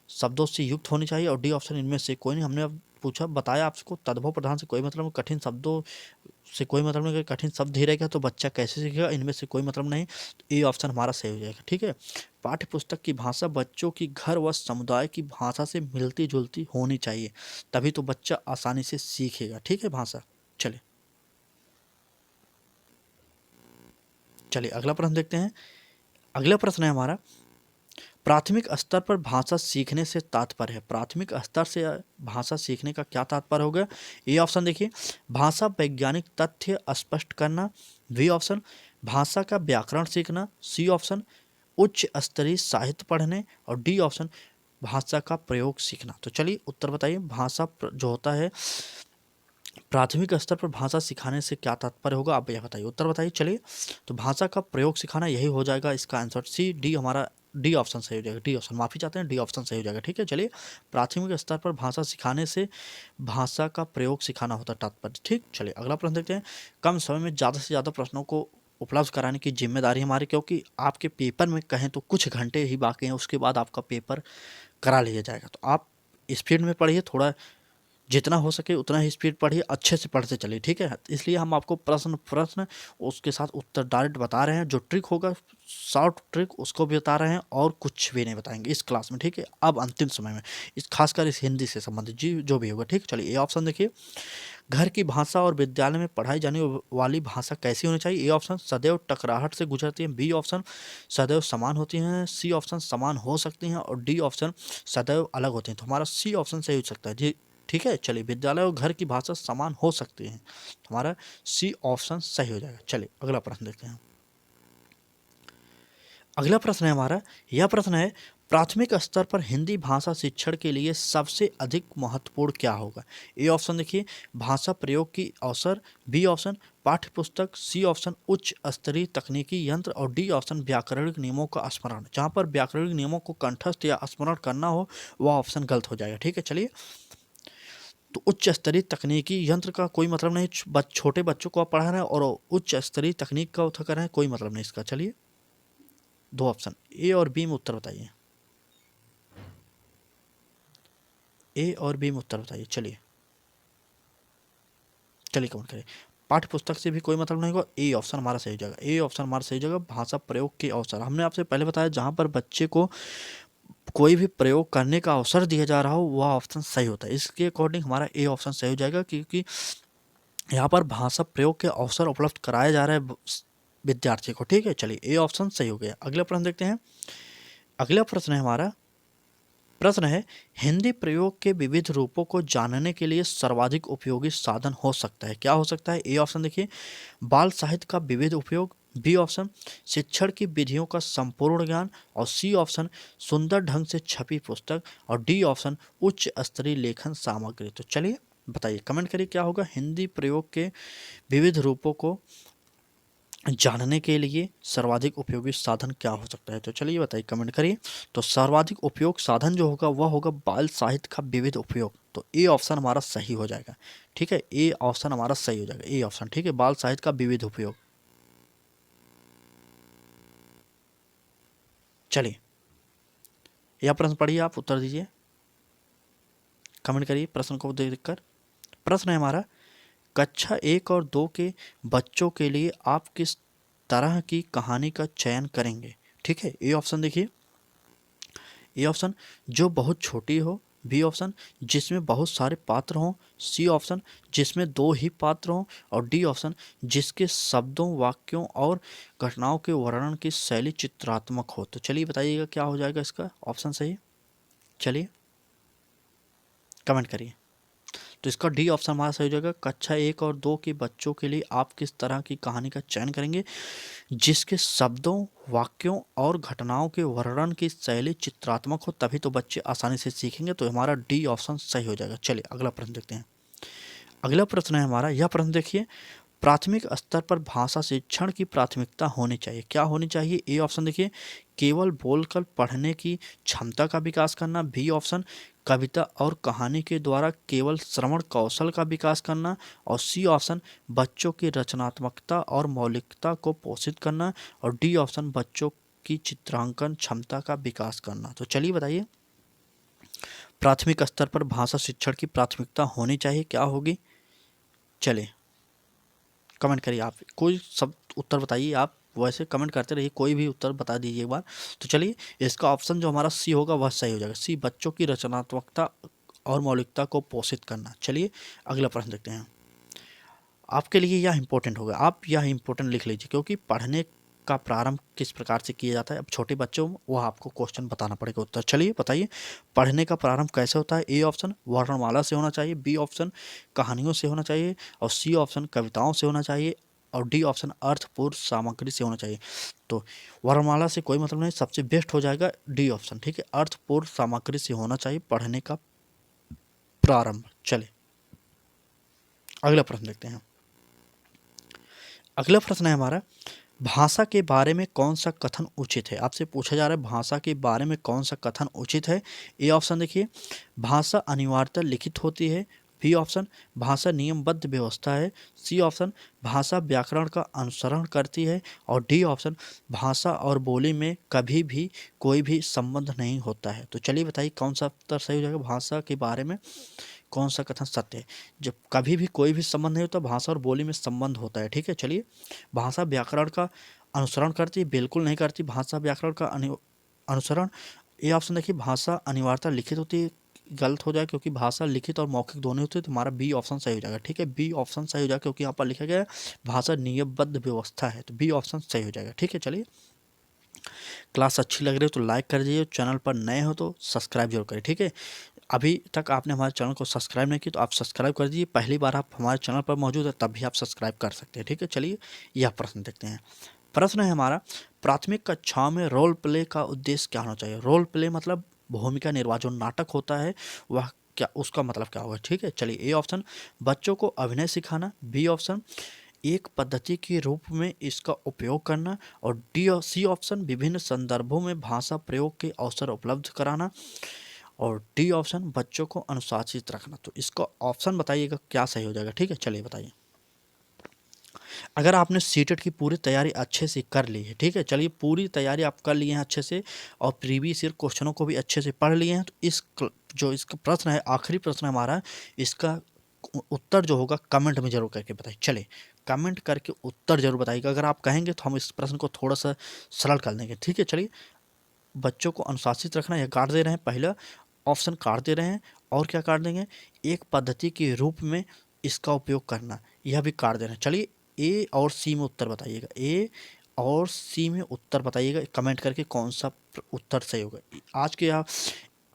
शब्दों से युक्त होनी चाहिए। और डी ऑप्शन, इनमें से कोई नहीं। हमने अब पूछा, बताया आपको, तद्भव प्रधान से कोई मतलब नहीं, कठिन शब्दों से कोई मतलब नहीं। कठिन शब्द ही रहेगा तो बच्चा कैसे सीखेगा, इनमें से कोई मतलब नहीं। तो ए ऑप्शन हमारा सही हो जाएगा। ठीक है, पाठ्य पुस्तक की भाषा बच्चों की घर व समुदाय की भाषा से मिलती जुलती होनी चाहिए, तभी तो बच्चा आसानी से सीखेगा। ठीक है, भाषा। चलिए अगला प्रश्न देखते हैं। अगला प्रश्न है हमारा, प्राथमिक स्तर पर भाषा सीखने से तात्पर्य है। प्राथमिक स्तर से भाषा सीखने का क्या तात्पर्य होगा। ए ऑप्शन देखिए, भाषा वैज्ञानिक तथ्य स्पष्ट करना। बी ऑप्शन, भाषा का व्याकरण सीखना। सी ऑप्शन, उच्च स्तरीय साहित्य पढ़ने। और डी ऑप्शन, भाषा का प्रयोग सीखना। तो चलिए उत्तर बताइए, भाषा जो होता है प्राथमिक स्तर पर भाषा सिखाने से क्या तात्पर्य होगा, आप यह बताइए, उत्तर बताइए। चलिए, तो भाषा का प्रयोग सिखाना, यही हो जाएगा इसका आंसर। सी डी हमारा, डी ऑप्शन सही हो जाएगा। डी ऑप्शन, माफ़ी चाहते हैं, डी ऑप्शन सही हो जाएगा। ठीक है, चलिए, प्राथमिक स्तर पर भाषा सिखाने से भाषा का प्रयोग सिखाना होता है तात्पर्य। ठीक, चलिए अगला प्रश्न देखते हैं। कम समय में ज़्यादा से ज़्यादा प्रश्नों को उपलब्ध कराने की जिम्मेदारी हमारी, क्योंकि आपके पेपर में कहें तो कुछ घंटे ही बाकी हैं, उसके बाद आपका पेपर करा लिया जाएगा। तो आप स्पीड में पढ़िए, थोड़ा जितना हो सके उतना ही स्पीड पढ़िए, अच्छे से पढ़ते चलिए। ठीक है, इसलिए हम आपको प्रश्न उसके साथ उत्तर डायरेक्ट बता रहे हैं। जो ट्रिक होगा शॉर्ट ट्रिक उसको भी बता रहे हैं, और कुछ भी नहीं बताएंगे इस क्लास में। ठीक है, अब अंतिम समय में खासकर इस हिंदी से संबंधित जी जो भी होगा। ठीक, चलिए ए ऑप्शन देखिए, घर की भाषा और विद्यालय में पढ़ाई जाने वाली भाषा कैसी होनी चाहिए। ए ऑप्शन, सदैव टकराहट से गुजरती है। बी ऑप्शन, सदैव समान होती हैं। सी ऑप्शन, समान हो सकती हैं। और डी ऑप्शन, सदैव अलग होती हैं। तो हमारा सी ऑप्शन सही हो सकता है जी। ठीक है, चलिए, विद्यालय और घर की भाषा समान हो सकती है, हमारा सी ऑप्शन सही हो जाएगा। चलिए अगला प्रश्न देखते हैं। अगला प्रश्न है हमारा, यह प्रश्न है, प्राथमिक स्तर पर हिंदी भाषा शिक्षण के लिए सबसे अधिक महत्वपूर्ण क्या होगा। ए ऑप्शन देखिए, भाषा प्रयोग की अवसर। बी ऑप्शन, पाठ्य पुस्तक। सी ऑप्शन, उच्च स्तरीय तकनीकी यंत्र। और डी ऑप्शन, व्याकरणिक नियमों का स्मरण। जहाँ पर व्याकरणिक नियमों को कंठस्थ या स्मरण करना हो वह ऑप्शन गलत हो जाएगा। ठीक है, चलिए, तो उच्च स्तरीय तकनीकी यंत्र का कोई मतलब नहीं, छोटे बच्चों को आप पढ़ा रहे हैं और उच्च स्तरीय तकनीक का उत्तर कर रहे हैं, कोई मतलब नहीं इसका। चलिए 2 ऑप्शन ए और बी में उत्तर बताइए, ए और बी में उत्तर बताइए। चलिए कमेंट करिए। पाठ्य पुस्तक से भी कोई मतलब नहीं होगा, ए ऑप्शन हमारा सही हो जाएगा, ए ऑप्शन हमारा सही हो जाएगा। भाषा प्रयोग के अवसर, हमने आपसे पहले बताया जहाँ पर बच्चे को कोई भी प्रयोग करने का अवसर दिया जा रहा हो वह ऑप्शन सही होता है। इसके अकॉर्डिंग हमारा ए ऑप्शन सही हो जाएगा, क्योंकि यहाँ पर भाषा प्रयोग के अवसर उपलब्ध कराया जा रहा है विद्यार्थी को। ठीक है, चलिए ए ऑप्शन सही हो गया। अगला प्रश्न देखते हैं। अगला प्रश्न है हमारा, प्रश्न है हिंदी प्रयोग के विविध रूपों को जानने के लिए सर्वाधिक उपयोगी साधन हो सकता है, क्या हो सकता है? ए ऑप्शन देखिए, बाल साहित्य का विविध उपयोग, बी ऑप्शन शिक्षण की विधियों का संपूर्ण ज्ञान, और सी ऑप्शन सुंदर ढंग से छपी पुस्तक, और डी ऑप्शन उच्च स्तरीय लेखन सामग्री। तो चलिए बताइए, कमेंट करिए क्या होगा। हिंदी प्रयोग के विविध रूपों को जानने के लिए सर्वाधिक उपयोगी साधन क्या हो सकता है? तो चलिए बताइए, कमेंट करिए। तो सर्वाधिक उपयोग साधन जो होगा वह होगा बाल साहित्य का विविध उपयोग। तो ए ऑप्शन हमारा सही हो जाएगा। ठीक है, ए ऑप्शन हमारा सही हो जाएगा, ए ऑप्शन। ठीक है, बाल साहित्य का विविध उपयोग। चलिए यह प्रश्न पढ़िए, आप उत्तर दीजिए, कमेंट करिए प्रश्न को देखकर। प्रश्न है हमारा, कक्षा 1 और 2 के बच्चों के लिए आप किस तरह की कहानी का चयन करेंगे? ठीक है, ए ऑप्शन देखिए, ए ऑप्शन जो बहुत छोटी हो, बी ऑप्शन जिसमें बहुत सारे पात्र हों, सी ऑप्शन जिसमें 2 ही पात्र हों, और डी ऑप्शन जिसके शब्दों, वाक्यों और घटनाओं के वर्णन की शैली चित्रात्मक हो। तो चलिए बताइएगा क्या हो जाएगा इसका ऑप्शन सही। चलिए कमेंट करिए। तो इसका डी ऑप्शन हमारा सही हो जाएगा। कक्षा 1 और 2 के बच्चों के लिए आप किस तरह की कहानी का चयन करेंगे जिसके शब्दों, वाक्यों और घटनाओं के वर्णन की शैली चित्रात्मक हो, तभी तो बच्चे आसानी से सीखेंगे। तो हमारा डी ऑप्शन सही हो जाएगा। चलिए अगला प्रश्न देखते हैं। अगला प्रश्न है हमारा, यह प्रश्न देखिए, प्राथमिक स्तर पर भाषा शिक्षण की प्राथमिकता होनी चाहिए, क्या होनी चाहिए? ए ऑप्शन देखिए, केवल बोलकर पढ़ने की क्षमता का विकास करना, बी ऑप्शन कविता और कहानी के द्वारा केवल श्रवण कौशल का विकास करना, और सी ऑप्शन बच्चों की रचनात्मकता और मौलिकता को पोषित करना, और डी ऑप्शन बच्चों की चित्रांकन क्षमता का विकास करना। तो चलिए बताइए, प्राथमिक स्तर पर भाषा शिक्षण की प्राथमिकता होनी चाहिए, क्या होगी? चलिए कमेंट करिए, आप कोई सब उत्तर बताइए, आप वैसे कमेंट करते रहिए, कोई भी उत्तर बता दीजिए एक बार। तो चलिए इसका ऑप्शन जो हमारा सी होगा वह सही हो जाएगा, सी बच्चों की रचनात्मकता और मौलिकता को पोषित करना। चलिए अगला प्रश्न देखते हैं। आपके लिए यह इंपॉर्टेंट होगा, आप यह इंपॉर्टेंट लिख लीजिए, क्योंकि पढ़ने का प्रारंभ किस प्रकार से किया जाता है। अब छोटे बच्चों वह आपको क्वेश्चन बताना पड़ेगा उत्तर। चलिए बताइए, पढ़ने का प्रारंभ कैसे होता है? ए ऑप्शन वर्णमाला से होना चाहिए, बी ऑप्शन कहानियों से होना चाहिए, और सी ऑप्शन कविताओं से होना चाहिए, और डी ऑप्शन अर्थपूर्ण सामग्री से होना चाहिए। तो वर्णमाला से कोई मतलब नहीं, सबसे बेस्ट हो जाएगा डी ऑप्शन। ठीक है, अर्थपूर्ण सामग्री से होना चाहिए पढ़ने का प्रारंभ। चलिए अगला प्रश्न देखते हैं। अगला प्रश्न है हमारा, भाषा के बारे में कौन सा कथन उचित है? आपसे पूछा जा रहा है भाषा के बारे में कौन सा कथन उचित है। ए ऑप्शन देखिए, भाषा अनिवार्यतः लिखित होती है, बी ऑप्शन भाषा नियमबद्ध व्यवस्था है, सी ऑप्शन भाषा व्याकरण का अनुसरण करती है, और डी ऑप्शन भाषा और बोली में कभी भी कोई भी संबंध नहीं होता है। तो चलिए बताइए कौन सा उत्तर सही हो जाएगा। भाषा के बारे में कौन सा कथन सत्य है? जब कभी भी कोई भी संबंध नहीं होता, भाषा और बोली में संबंध होता है। ठीक है, चलिए भाषा व्याकरण का अनुसरण करती है, बिल्कुल नहीं करती भाषा व्याकरण का अनुसरण। ये ऑप्शन देखिए, भाषा अनिवार्यता लिखित होती है, गलत हो जाए, क्योंकि भाषा लिखित और मौखिक दोनों होते हैं। तो हमारा बी ऑप्शन सही हो जाएगा। ठीक है, बी ऑप्शन सही हो जाएगा, क्योंकि यहाँ पर लिखा गया है भाषा नियमबद्ध व्यवस्था है, तो बी ऑप्शन सही हो जाएगा। ठीक है, चलिए क्लास अच्छी लग रही हो तो लाइक कर दीजिए, चैनल पर नए हो तो सब्सक्राइब जरूर करें। ठीक है, अभी तक आपने हमारे चैनल को सब्सक्राइब नहीं किया तो आप सब्सक्राइब कर दीजिए, पहली बार आप हमारे चैनल पर मौजूद है तब भी आप सब्सक्राइब कर सकते हैं। ठीक है, चलिए यह प्रश्न देखते हैं। प्रश्न है हमारा, प्राथमिक कक्षाओं में रोल प्ले का उद्देश्य क्या होना चाहिए? रोल प्ले मतलब भूमिका निर्वाह, जो नाटक होता है वह क्या, उसका मतलब क्या होगा? ठीक है, चलिए ए ऑप्शन बच्चों को अभिनय सिखाना, बी ऑप्शन एक पद्धति के रूप में इसका उपयोग करना, और डी और सी ऑप्शन विभिन्न संदर्भों में भाषा प्रयोग के अवसर उपलब्ध कराना, और डी ऑप्शन बच्चों को अनुशासित रखना। तो इसको ऑप्शन बताइएगा क्या सही हो जाएगा। ठीक है, चलिए बताइए। अगर आपने सीटेट की पूरी तैयारी अच्छे से कर ली है, ठीक है, चलिए पूरी तैयारी आप कर लिए हैं अच्छे से और प्रीवियस ईयर क्वेश्चनों को भी अच्छे से पढ़ लिए हैं, तो जो इसका प्रश्न है, आखिरी प्रश्न है हमारा, इसका उत्तर जो होगा कमेंट में जरूर करके बताइए। चलिए कमेंट करके उत्तर जरूर बताइएगा। अगर आप कहेंगे तो हम इस प्रश्न को थोड़ा सा सरल कर देंगे। ठीक है, चलिए बच्चों को अनुशासित रखना यह काट दे रहे हैं, पहला ऑप्शन काट दे रहे हैं, और क्या काट देंगे, एक पद्धति के रूप में इसका उपयोग करना, यह भी काट दे रहे हैं। चलिए ए और सी में उत्तर बताइएगा, ए और सी में उत्तर बताइएगा कमेंट करके कौन सा उत्तर सही होगा। आज के आप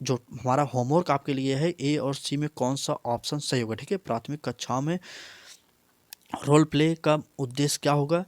जो हमारा होमवर्क आपके लिए है, ए और सी में कौन सा ऑप्शन सही होगा। ठीक है, प्राथमिक कक्षाओं में रोल प्ले का उद्देश्य क्या होगा,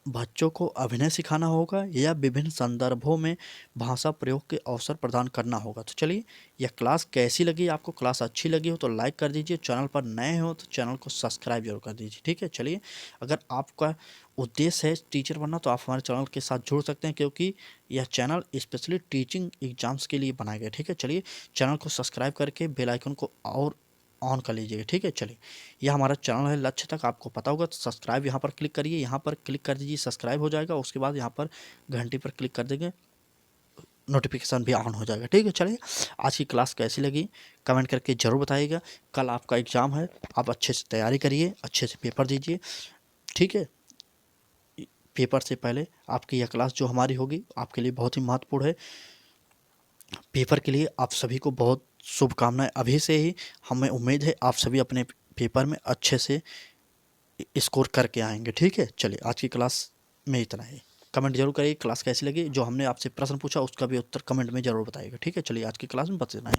बच्चों को अभिनय सिखाना होगा या विभिन्न संदर्भों में भाषा प्रयोग के अवसर प्रदान करना होगा। तो चलिए यह क्लास कैसी लगी, आपको क्लास अच्छी लगी हो तो लाइक कर दीजिए, चैनल पर नए हो तो चैनल को सब्सक्राइब जरूर कर दीजिए। ठीक है, चलिए अगर आपका उद्देश्य है टीचर बनना तो आप हमारे चैनल के साथ जुड़ सकते हैं, क्योंकि यह चैनल स्पेशली टीचिंग एग्जाम्स के लिए बनाया गया। ठीक है, चलिए चैनल को सब्सक्राइब करके बेल आइकन को और ऑन कर लीजिएगा। ठीक है, चलिए यह हमारा चैनल है लक्ष्य तक, आपको पता होगा, तो सब्सक्राइब यहाँ पर क्लिक करिए, यहाँ पर क्लिक कर दीजिए, सब्सक्राइब हो जाएगा। उसके बाद यहाँ पर घंटी पर क्लिक कर देंगे, नोटिफिकेशन भी ऑन हो जाएगा। ठीक है, चलिए आज की क्लास कैसी लगी कमेंट करके ज़रूर बताइएगा। कल आपका एग्ज़ाम है, आप अच्छे से तैयारी करिए, अच्छे से पेपर दीजिए। ठीक है, पेपर से पहले आपकी यह क्लास जो हमारी होगी आपके लिए बहुत ही महत्वपूर्ण है। पेपर के लिए आप सभी को बहुत शुभकामनाएं अभी से ही। हमें उम्मीद है आप सभी अपने पेपर में अच्छे से स्कोर करके आएंगे। ठीक है, चलिए आज की क्लास में इतना ही। कमेंट जरूर करिए क्लास कैसी लगी, जो हमने आपसे प्रश्न पूछा उसका भी उत्तर कमेंट में जरूर बताइएगा। ठीक है, चलिए आज की क्लास में बस इतना ही।